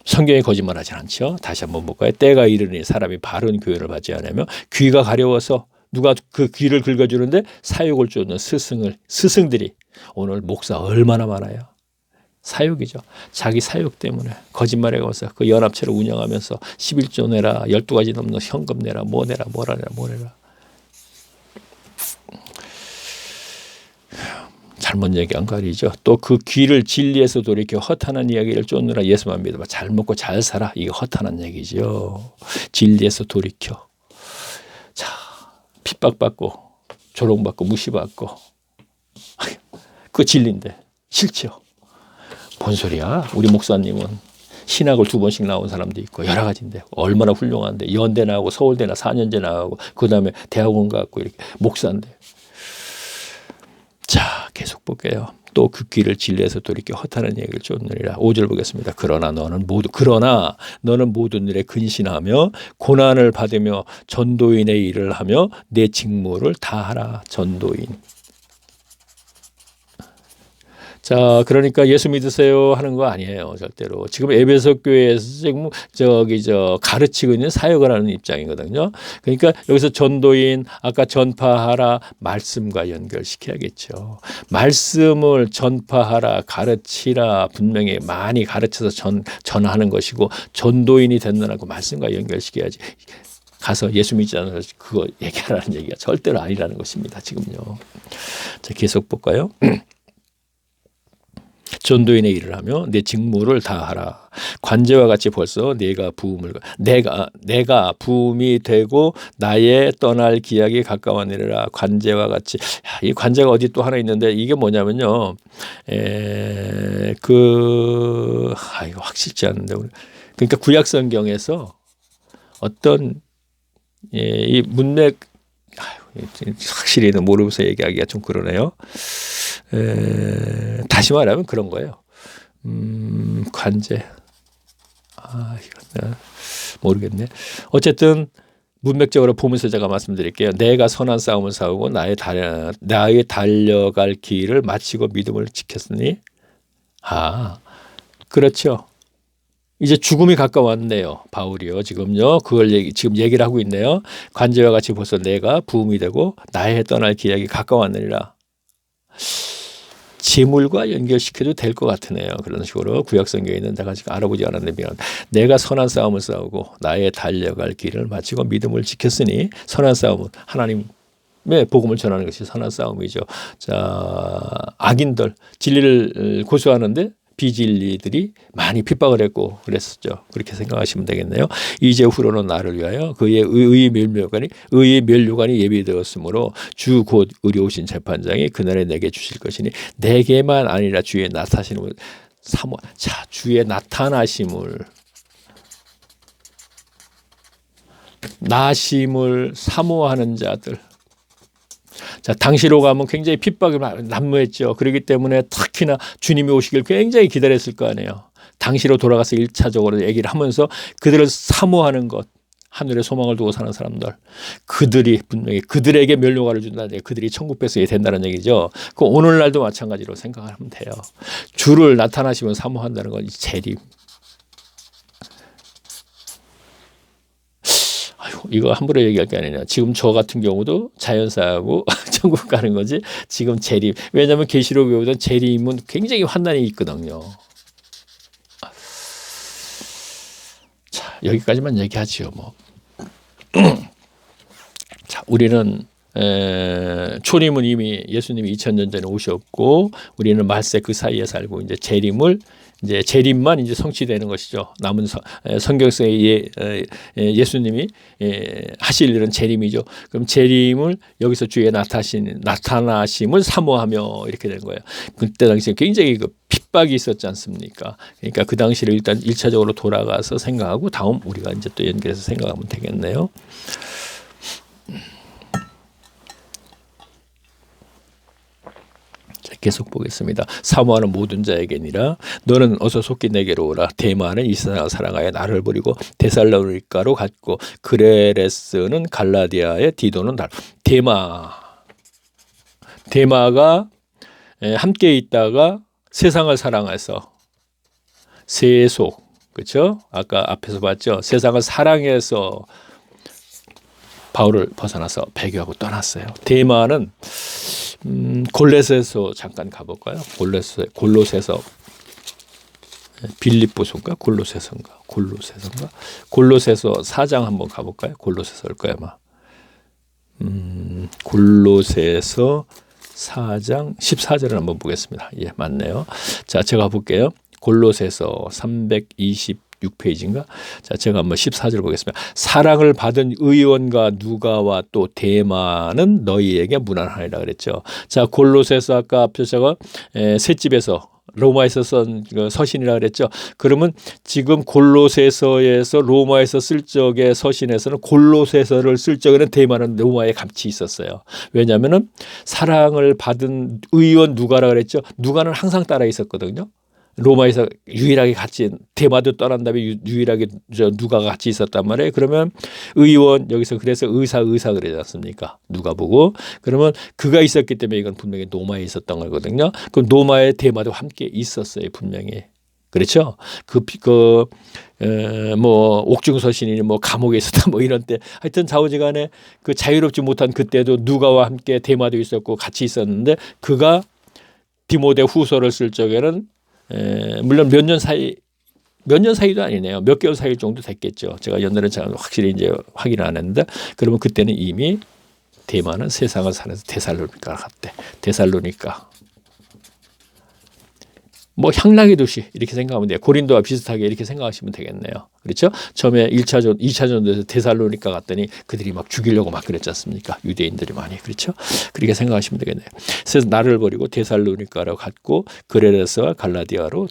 성경이 거짓말하지 않죠. 다시 한번 볼까요? 때가 이르니 사람이 바른 교훈을 받지 않으며 귀가 가려워서 누가 그 귀를 긁어주는데 사욕을 쫓는 스승들이 오늘 목사 얼마나 많아요. 사욕이죠. 자기 사욕 때문에 거짓말에 가서 그 연합체를 운영하면서 11조 내라 12가지 넘는 현금 내라 뭐 내라 뭐라 내라 뭐 내라. 잘못 얘기한 거 아니죠. 또 그 귀를 진리에서 돌이켜 허탄한 이야기를 쫓느라 예수만 믿어봐. 잘 먹고 잘 살아. 이게 허탄한 얘기죠. 진리에서 돌이켜. 자, 핍박받고 조롱받고 무시받고 그 진리인데 싫죠. 뭔 소리야. 우리 목사님은 신학을 2번씩 나온 사람도 있고 여러 가지인데 얼마나 훌륭한데 연대 나오고 서울대나 4년제 나오고 그다음에 대학원 가고 이렇게 목사인데. 자, 계속 볼게요. 또 그 귀를 진리에서 돌이켜 허탄한 얘기를 쫓느니라. 5절 보겠습니다. 그러나 너는 모든 일에 근신하며 고난을 받으며 전도인의 일을 하며 내 직무를 다하라. 전도인. 자, 그러니까 예수 믿으세요 하는 거 아니에요, 절대로. 지금 에베소 교회에서 지금 가르치고 있는 사역을 하는 입장이거든요. 그러니까 여기서 전도인, 아까 전파하라, 말씀과 연결시켜야겠죠. 말씀을 전파하라, 가르치라, 분명히 많이 가르쳐서 전하는 것이고, 전도인이 된다고 말씀과 연결시켜야지. 가서 예수 믿지 않아서 그거 얘기하라는 얘기가 절대로 아니라는 것입니다, 지금요. 자, 계속 볼까요? 전도인의 일을 하며 내 직무를 다하라. 관제와 같이 벌써 내가 부음이 되고 나의 떠날 기약이 가까워내리라. 관제와 같이. 이 관제가 어디 또 하나 있는데 이게 뭐냐면요. 이거 확실치 않은데. 그러니까 구약 성경에서 어떤 이 문맥 확실히는 모르면서 얘기하기가 좀 그러네요. 다시 말하면 그런 거예요. 관제. 이건 모르겠네. 어쨌든 문맥적으로 보면서 제가 말씀드릴게요. 내가 선한 싸움을 싸우고 나의 달려갈 길을 마치고 믿음을 지켰으니. 그렇죠. 이제 죽음이 가까웠네요. 바울이요. 지금요. 지금 얘기를 하고 있네요. 관제와 같이 벌써 내가 부음이 되고 나의 떠날 기약이 가까웠느니라. 재물과 연결시켜도 될 것 같으네요. 그런 식으로 구약성경에 있는 내가 지금 알아보지 않았는데 내가 선한 싸움을 싸우고 나의 달려갈 길을 마치고 믿음을 지켰으니 선한 싸움은 하나님의 복음을 전하는 것이 선한 싸움이죠. 자, 악인들 진리를 고수하는데 비진리들이 많이 핍박을 했고 그랬었죠. 그렇게 생각하시면 되겠네요. 이제 후로는 나를 위하여 그의 의의 면류관이 예비되었으므로 주 곧 의로우신 재판장이 그날에 내게 주실 것이니 내게만 아니라 주의 나타나심을 주의 나심을 사모하는 자들. 자, 당시로 가면 굉장히 핍박이 난무했죠. 그렇기 때문에 특히나 주님이 오시길 굉장히 기다렸을 거 아니에요. 당시로 돌아가서 1차적으로 얘기를 하면서 그들을 사모하는 것, 하늘에 소망을 두고 사는 사람들, 그들이 분명히 그들에게 면류관을 준다는 그들이 천국 백성이 된다는 얘기죠. 그 오늘날도 마찬가지로 생각하면 돼요. 주를 나타나시면 사모한다는 건 재림. 이거 함부로 얘기할 게 아니냐. 지금 저 같은 경우도 자연사하고 천국 가는 거지. 지금 재림. 왜냐하면 계시록 외우던 재림은 굉장히 환난이 있거든요. 자, 여기까지만 얘기하지요. 뭐. 자, 우리는 초림은 이미 예수님이 2000년 전에 오셨고 우리는 말세 그 사이에 살고 이제 재림만 이제 성취되는 것이죠. 남은 성경성의 예수님이 하실 일은 재림이죠. 그럼 재림을 여기서 주의 나타나심을 사모하며 이렇게 되는 거예요. 그때 당시에 굉장히 핍박이 있었지 않습니까? 그러니까 그 당시를 일단 1차적으로 돌아가서 생각하고 다음 우리가 이제 또 연결해서 생각하면 되겠네요. 계속 보겠습니다. 사모하는 모든 자에게니라. 너는 어서 속히 내게로 오라. 데마는 이 세상을 사랑하여 나를 버리고 데살로니가로 갔고 그레레스는 갈라디아에 디도는 데마가 함께 있다가 세상을 사랑해서 세속, 그렇죠? 아까 앞에서 봤죠. 세상을 사랑해서 바울을 벗어나서 배교하고 떠났어요. 데마는 골로새서 잠깐 가볼까요? 골로새서 빌립보서인가 골로새서인가 골로새서 4장 한번 가볼까요? 골로새서일 거야 아마. 골로새서 4장 14절을 한번 보겠습니다. 예, 맞네요. 자, 제가 볼게요. 골로새서 326페이지인가? 자, 제가 한번 14절 보겠습니다. 사랑을 받은 의원과 누가와 또 데마는 너희에게 문안하리라 그랬죠. 자, 골로새서 아까 앞에서 제가 셋집에서 로마에서 쓴 서신이라 그랬죠. 그러면 지금 골로새서에서 로마에서 쓸 적의 서신에서는 골로새서를 쓸 적에는 데마는 로마에 같이 있었어요. 왜냐하면은 사랑을 받은 의원 누가라 그랬죠. 누가는 항상 따라 있었거든요. 로마에서 유일하게 같이 대마도 떠난 다음에 유일하게 누가가 같이 있었단 말이에요. 그러면 의원 여기서 그래서 의사 그러지 않습니까? 누가 보고 그러면 그가 있었기 때문에 이건 분명히 노마에 있었던 거거든요. 그럼 노마에 대마도 함께 있었어요, 분명히. 그렇죠? 뭐 옥중서신이니 뭐 감옥에 있었다 뭐 이런 때 하여튼 좌우지간에 그 자유롭지 못한 그때도 누가와 함께 대마도 있었고 같이 있었는데 그가 디모데 후서를 쓸 적에는 물론 몇 년 사이도 아니네요. 몇 개월 사이 정도 됐겠죠. 제가 연날은 확실히 이제 확인을 안 했는데 그러면 그때는 이미 대마는 세상을 살아서 데살로니가 갔대. 데살로니가. 뭐 향락의 도시 이렇게 생각하면 돼요. 고린도와 비슷하게 이렇게 생각하시면 되겠네요. 그렇죠? 처음에 1차전, 2차전도에서 데살로니가 갔더니 그들이 막 죽이려고 막 그랬지 않습니까? 유대인들이 많이. 그렇죠? 그렇게 생각하시면 되겠네요. 그래서 나를 버리고 데살로니가로 갔고 그레레스와 갈라디아로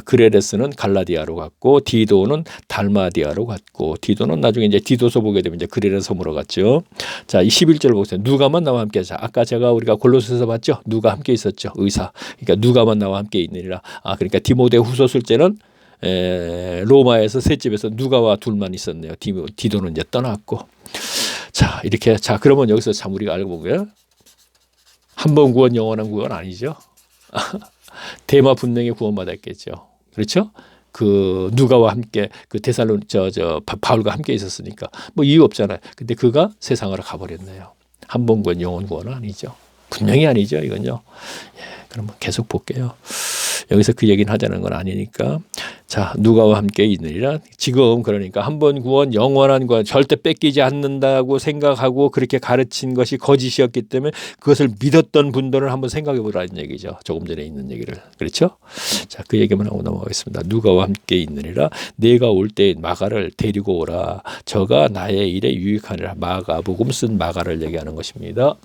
그레레스는 갈라디아로 갔고 디도는 달마디아로 갔고 디도는 나중에 이제 디도서 보게 되면 이제 그레레 섬으로 갔죠. 자, 이 11절 보세요. 누가만 나와 함께 하자. 아까 우리가 골로새서 봤죠? 누가 함께 있었죠. 의사. 그러니까 누가만 나와 함께 있느니라. 그러니까 디모데 후서 쓸 때는 로마에서 셋집에서 누가와 둘만 있었네요. 디도는 이제 떠났고. 자, 이렇게. 자, 그러면 여기서 참 우리가 알고 보고요. 한 번 구원 영원한 구원 아니죠. 대마 분명히 구원받았겠죠. 그렇죠? 그 누가와 함께 그 바울과 함께 있었으니까 뭐 이유 없잖아요. 근데 그가 세상으로 가버렸네요. 한 번 구원 영원 구원은 아니죠. 분명히 아니죠. 이건요. 그럼 계속 볼게요. 여기서 그 얘기는 하자는 건 아니니까. 자, 누가와 함께 있느니라. 지금 그러니까 한 번 구원 영원한 구원 절대 뺏기지 않는다고 생각하고 그렇게 가르친 것이 거짓이었기 때문에 그것을 믿었던 분들을 한번 생각해 보라는 얘기죠. 조금 전에 있는 얘기를. 그렇죠? 자, 그 얘기만 하고 넘어가겠습니다. 누가와 함께 있느니라. 내가 올 때 마가를 데리고 오라. 저가 나의 일에 유익하니라. 마가복음 쓴 마가를 얘기하는 것입니다.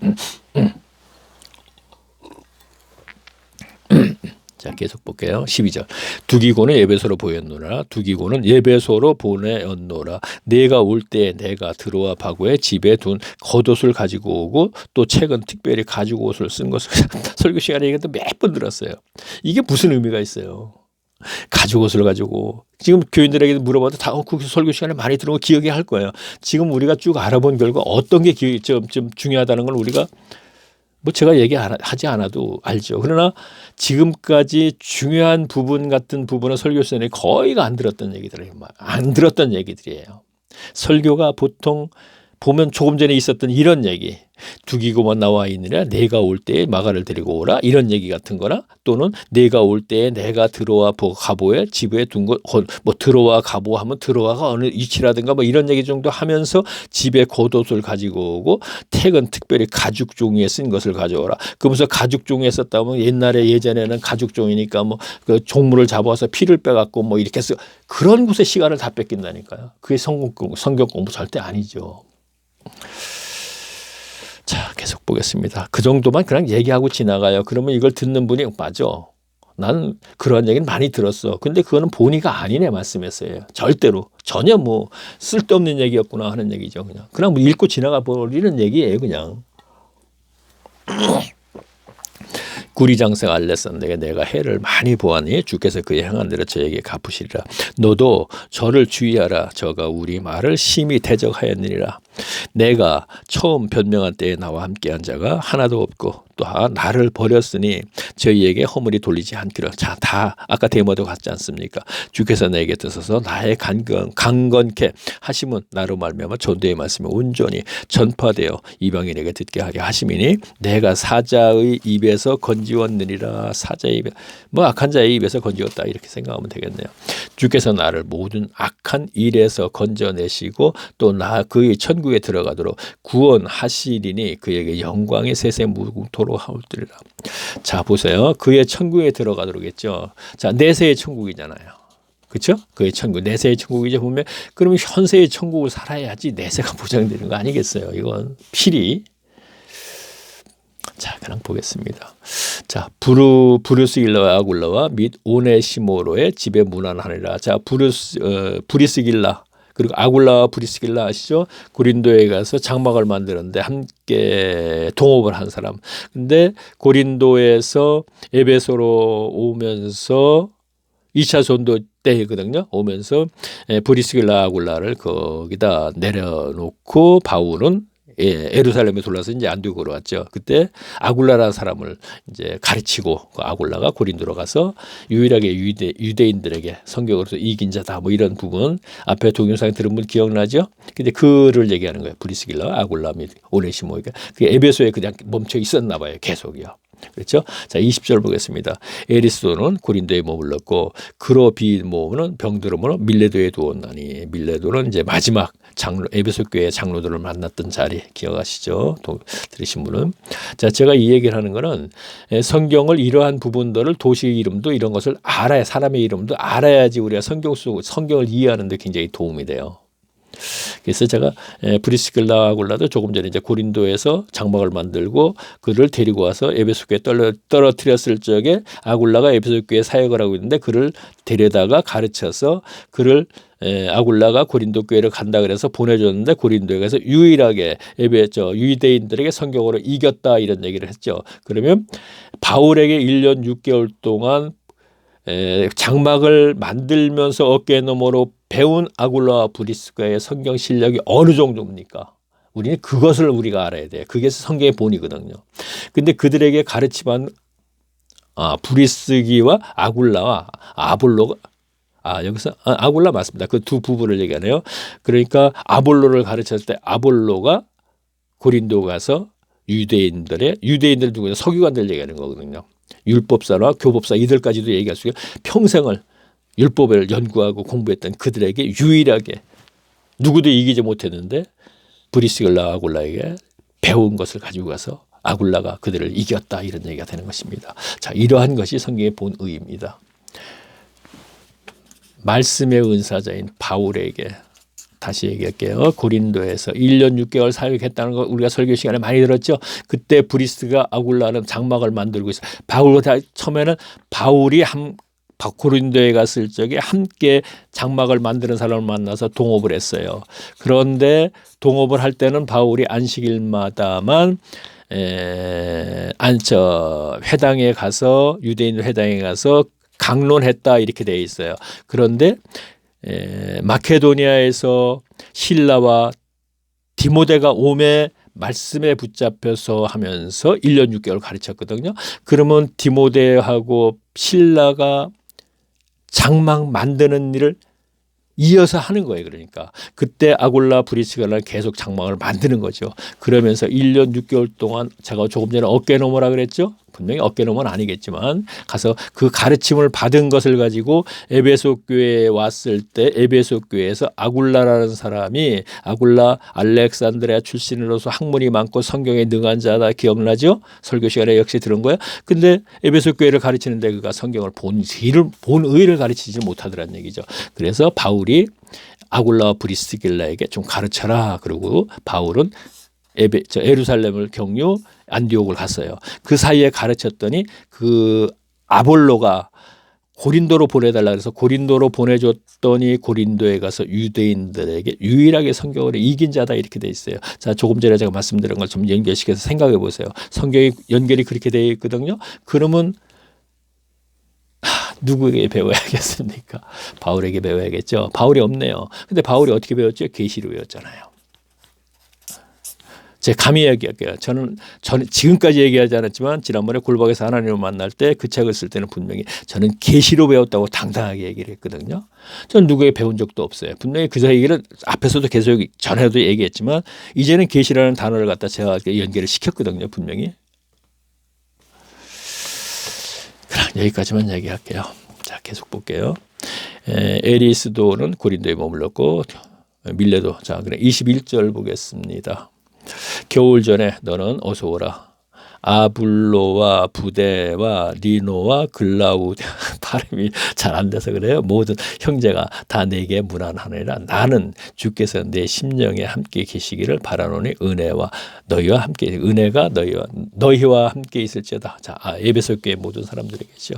자, 계속 볼게요. 12절. 두기고는 에베소로 보였노라. 두기고는 에베소로 보내었노라. 내가 올 때 내가 들어와 바고의 집에 둔 겉옷을 가지고 오고 또 최근 특별히 가지고 옷을 쓴 것을 설교 시간에 이것도 몇 번 들었어요. 이게 무슨 의미가 있어요? 가지고 옷을 가지고 지금 교인들에게 물어봐도 다 그 설교 시간에 많이 들은 거 기억이 할 거예요. 지금 우리가 쭉 알아본 결과 어떤 게 좀 중요하다는 걸 우리가 뭐 제가 얘기하지 않아도 알죠. 그러나 지금까지 중요한 부분 같은 부분은 설교 시간에 거의가 안 들었던 얘기들이에요. 설교가 보통 보면 조금 전에 있었던 이런 얘기, 두기고만 나와 있느냐, 내가 올 때에 마가를 데리고 오라, 이런 얘기 같은 거나, 또는 내가 올 때에 내가 들어와 가보에 집에 둔 것, 뭐 들어와 가보 하면 들어와가 어느 위치라든가 뭐 이런 얘기 정도 하면서 집에 겉옷을 가지고 오고 택은 특별히 가죽 종이에 쓴 것을 가져오라. 그러면서 가죽 종이에 썼다면 예전에는 가죽 종이니까 뭐 그 종물을 잡아서 피를 빼갖고 뭐 이렇게 해서 그런 곳에 시간을 다 뺏긴다니까요. 그게 성경 공부 절대 아니죠. 자, 계속 보겠습니다. 그 정도만 그냥 얘기하고 지나가요. 그러면 이걸 듣는 분이 맞아. 난 그런 얘기는 많이 들었어. 근데 그거는 본의가 아니네 말씀했어요. 절대로. 전혀 뭐 쓸데없는 얘기였구나 하는 얘기죠. 그냥 뭐 읽고 지나가 버리는 얘기예요. 그냥. 구리장생 알레산더에게 내가 해를 많이 보았니 주께서 그의 행한 대로 저에게 갚으시리라. 너도 저를 주의하라. 저가 우리 말을 심히 대적하였느니라. 내가 처음 변명한 때에 나와 함께한 자가 하나도 없고 또한 나를 버렸으니 저희에게 허물이 돌리지 않기로. 자, 다 아까 데모도 같지 않습니까? 주께서 내게 드셔서 나의 강건케 하심은 나로 말미암아 전도의 말씀이 온전히 전파되어 이방인에게 듣게 하게 하심이니 내가 사자의 입에서 건지웠느니라. 사자의 입에 뭐 악한 자의 입에서 건지웠다 이렇게 생각하면 되겠네요. 주께서 나를 모든 악한 일에서 건져내시고 또 나 그의 천국에 들어가도록 구원하시리니 그에게 영광의 세세 무궁토록 하울뜨리라. 자, 보세요. 그의 천국에 들어가도록 했죠. 자, 내세의 천국이잖아요. 그렇죠? 그의 천국, 내세의 천국이죠. 보면 그러면 현세의 천국을 살아야지 내세가 보장되는 거 아니겠어요? 이건 필히. 자, 그냥 보겠습니다. 자, 브루스길라와 아굴라와 및 오네시모로의 집에 문안하니라. 자, 브리스길라 그리고 아굴라와 브리스길라 아시죠? 고린도에 가서 장막을 만드는데 함께 동업을 한 사람. 근데 고린도에서 에베소로 오면서 2차 전도 때거든요. 오면서 브리스길라 아굴라를 거기다 내려놓고 바울은 예루살렘에 돌아서 이제 안디옥으로 왔죠. 그때 아굴라라는 사람을 이제 가르치고 그 아굴라가 고린도로 가서 유일하게 유대인들에게 성경으로서 이긴 자다 뭐 이런 부분 앞에 동영상 들은 분 기억나죠? 근데 그를 얘기하는 거예요. 브리스길라, 아굴라 및 오네시모가 그 에베소에 그냥 멈춰 있었나 봐요. 계속이요. 그렇죠? 자, 20절 보겠습니다. 에리스도는 고린도에 머물렀고 그로비모는 병들음으로 밀레도에 두었나니 밀레도는 이제 마지막 장로 에베소 교회 장로들을 만났던 자리 기억하시죠? 들으신 분은 자, 제가 이 얘기를 하는 거는 성경을 이러한 부분들을 도시 이름도 이런 것을 알아야 사람의 이름도 알아야지 우리가 성경을 이해하는 데 굉장히 도움이 돼요. 그래서 제가 브리스길라 아굴라도 조금 전에 이제 고린도에서 장막을 만들고 그를 데리고 와서 에베소 교회에 떨어뜨렸을 적에 아굴라가 에베소 교회에 사역을 하고 있는데 그를 데려다가 가르쳐서 그를 아굴라가 고린도 교회를 간다 그래서 보내줬는데 고린도에 가서 유일하게 유대인들에게 성경으로 이겼다 이런 얘기를 했죠. 그러면 바울에게 1년 6개월 동안 장막을 만들면서 어깨 너머로 배운 아굴라와 브리스가의 성경 실력이 어느 정도입니까? 우리는 그것을 우리가 알아야 돼요. 그게 성경의 본이거든요. 근데 그들에게 가르치면 브리스기와 아굴라와 아볼로가 여기서 아굴라 맞습니다. 그 두 부부를 얘기하네요. 그러니까 아볼로를 가르쳤을 때 아볼로가 고린도 가서 유대인들 누구냐 서기관들 얘기하는 거거든요. 율법사나 교법사 이들까지도 얘기할 수 있고 평생을 율법을 연구하고 공부했던 그들에게 유일하게 누구도 이기지 못했는데 브리스길라 아굴라에게 배운 것을 가지고 가서 아굴라가 그들을 이겼다 이런 얘기가 되는 것입니다. 자, 이러한 것이 성경의 본의입니다. 말씀의 은사자인 바울에게 다시 얘기할게요. 고린도에서 1년 6개월 사역했다는 거 우리가 설교 시간에 많이 들었죠. 그때 브리스가 아굴라는 장막을 만들고 있어요. 처음에는 바울이 고린도에 갔을 적에 함께 장막을 만드는 사람을 만나서 동업을 했어요. 그런데 동업을 할 때는 바울이 안식일마다만 회당에 가서 유대인 회당에 가서 강론했다 이렇게 돼 있어요. 그런데 마케도니아에서 실라와 디모데가 오매 말씀에 붙잡혀서 하면서 1년 6개월 가르쳤거든요. 그러면 디모데하고 실라가 장막 만드는 일을 이어서 하는 거예요. 그러니까 그때 아굴라 브리스가는 계속 장막을 만드는 거죠. 그러면서 1년 6개월 동안 제가 조금 전에 어깨너머라 그랬죠. 분명히 어깨너머는 아니겠지만 가서 그 가르침을 받은 것을 가지고 에베소 교회에 왔을 때 에베소 교회에서 아굴라라는 사람이 아굴라 알렉산드리아 출신으로서 학문이 많고 성경에 능한 자다 기억나죠? 설교 시간에 역시 들은 거예요. 근데 에베소 교회를 가르치는데 그가 성경을 본의를 가르치지 못하더라는 얘기죠. 그래서 바울이 아굴라와 브리스길라에게 좀 가르쳐라. 그리고 바울은 예루살렘을 경유 안디옥을 갔어요. 그 사이에 가르쳤더니 그 아볼로가 고린도로 보내달라 그래서 고린도로 보내줬더니 고린도에 가서 유대인들에게 유일하게 성경으로 이긴 자다 이렇게 돼 있어요. 자, 조금 전에 제가 말씀드린 걸 좀 연결시켜서 생각해 보세요. 성경이 연결이 그렇게 되어 있거든요. 그러면 누구에게 배워야겠습니까? 바울에게 배워야겠죠. 바울이 없네요. 근데 바울이 어떻게 배웠죠? 계시로 배웠잖아요. 제가 감히 얘기할게요. 저는 지금까지 얘기하지 않았지만 지난번에 골박에서 하나님을 만날 때 그 책을 쓸 때는 분명히 저는 계시로 배웠다고 당당하게 얘기를 했거든요. 저는 누구에게 배운 적도 없어요. 분명히 그 얘기를 앞에서도 계속 전에도 얘기했지만 이제는 계시라는 단어를 갖다 제가 연결을 시켰거든요. 분명히. 그럼 여기까지만 얘기할게요. 자, 계속 볼게요. 에리스도는 고린도에 머물렀고 밀레도. 자, 그래 21절 보겠습니다. 겨울 전에 너는 어서 오라. 아블로와 부데와 리노와 글라우데 발음이 잘 안 돼서 그래요. 모든 형제가 다 내게 문안하느니라. 나는 주께서 내 심령에 함께 계시기를 바라노니 은혜가 너희와 함께 있을지어다. 자, 에베소 교회 모든 사람들에게죠.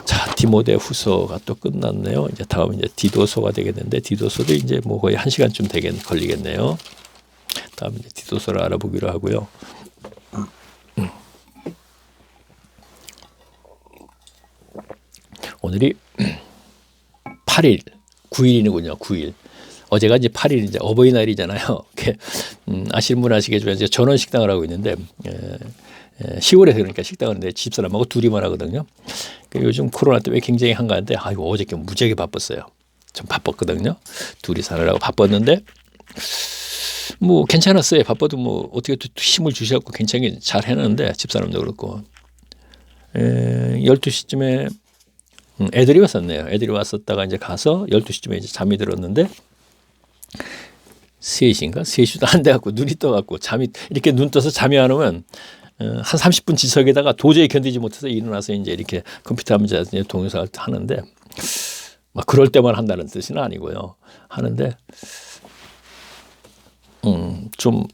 자, 디모데 후서가 또 끝났네요. 이제 다음 이제 디도서가 되겠는데 디도서도 이제 뭐 거의 1시간쯤 걸리겠네요. 다음 이제 디도서를 알아보기로 하고요. 오늘이 8일, 9일이군요. 9일. 어제가 이제 8일 이제 어버이날이잖아요. 아시는 분 아시겠지만 이제 전원 식당을 하고 있는데 시골에서 그러니까 식당을 하는데 집사람하고 둘이만 하거든요. 요즘 코로나 때문에 굉장히 한가한데 아이고 어저께 무지하게 바빴어요. 좀 바빴거든요. 둘이 사느라고 바빴는데 뭐 괜찮았어요. 바빠도 뭐 어떻게 또 힘을 주셔갖고 괜찮게 잘 해놨는데 집사람도 그렇고 12시쯤에 애들이 왔었네요. 애들이 왔었다가 이제 가서 12시쯤에 이제 잠이 들었는데 3시인가? 3시도 안 돼갖고 눈이 떠갖고 잠이 이렇게 눈 떠서 잠이 안 오면 한 30분 지석에다가 도저히 견디지 못해서 일어나서 이제 이렇게 컴퓨터 하면서 동영상을 하는데 막 그럴 때만 한다는 뜻은 아니고요. 하는데 좀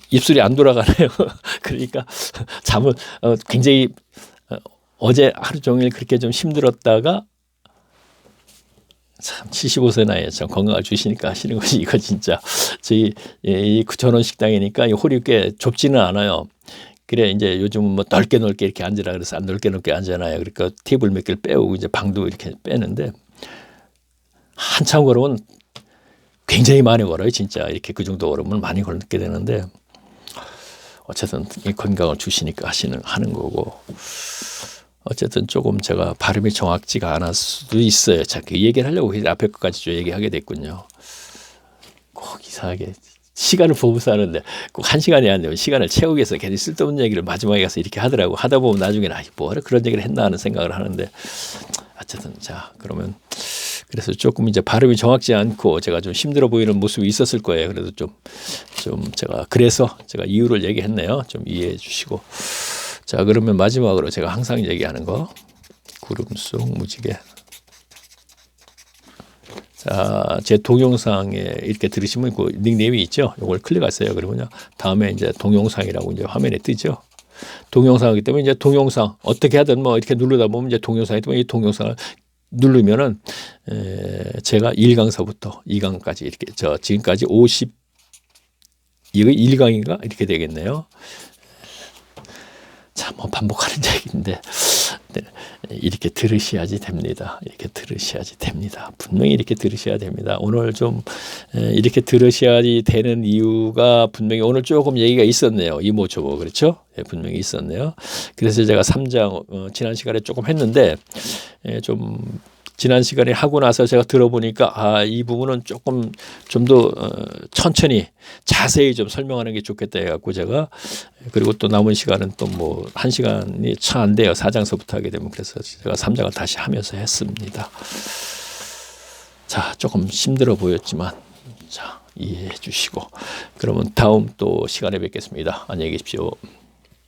입술이 안 돌아가네요. 그러니까 잠을 굉장히 어제 하루 종일 그렇게 좀 힘들었다가 참 75세 나이에 참 건강을 주시니까 하시는 것이 이거 진짜 저희 이 전원 식당이니까 이 홀이 꽤 좁지는 않아요. 그래 이제 요즘 뭐 넓게 이렇게 앉으라 그래서 안 넓게 앉잖아요. 그러니까 테이블 몇 개를 빼오고 이제 방도 이렇게 빼는데 한참 걸으면 굉장히 많이 걸어요. 진짜 이렇게 그 정도 걸으면 많이 걸게 되는데 어쨌든 이 건강을 주시니까 하는 거고. 어쨌든 조금 제가 발음이 정확지가 않을 수도 있어요. 자, 그 얘기를 하려고 앞에 것까지 좀 얘기하게 됐군요. 꼭 이상하게 시간을 보면서 하는데 꼭 1시간이 안 되면 시간을 채우기 위해서 괜히 쓸데없는 얘기를 마지막에 가서 이렇게 하더라고. 하다 보면 나중에는 뭐하러 그런 얘기를 했나 하는 생각을 하는데 어쨌든 자 그러면 그래서 조금 이제 발음이 정확지 않고 제가 좀 힘들어 보이는 모습이 있었을 거예요. 그래도 좀 그래서 제가 이유를 얘기했네요. 좀 이해해 주시고. 자 그러면 마지막으로 제가 항상 얘기하는 거 구름 속 무지개. 자, 제 동영상에 이렇게 들으시면 그 닉네임이 있죠. 이걸 클릭하세요. 그러면요 다음에 이제 동영상이라고 이제 화면에 뜨죠. 동영상이기 때문에 이제 동영상 어떻게 하든 뭐 이렇게 누르다 보면 이제 동영상이 뜨면 이 동영상을 누르면은 제가 1강서부터 2강까지 이렇게 지금까지 이거 1강인가 이렇게 되겠네요. 참 뭐 반복하는 얘기인데 이렇게 들으셔야지 됩니다. 이렇게 들으셔야지 됩니다. 분명히 이렇게 들으셔야 됩니다. 오늘 좀 이렇게 들으셔야지 되는 이유가 분명히 오늘 조금 얘기가 있었네요. 이모저모 그렇죠? 분명히 있었네요. 그래서 제가 3장 지난 시간에 조금 했는데 좀 지난 시간에 하고 나서 제가 들어보니까 이 부분은 조금 좀 더 천천히 자세히 좀 설명하는 게 좋겠다 해갖고 제가 그리고 또 남은 시간은 또 뭐 1시간이 차 안 돼요. 4장서부터 하게 되면 그래서 제가 3장을 다시 하면서 했습니다. 자 조금 힘들어 보였지만 자 이해해 주시고 그러면 다음 또 시간에 뵙겠습니다. 안녕히 계십시오.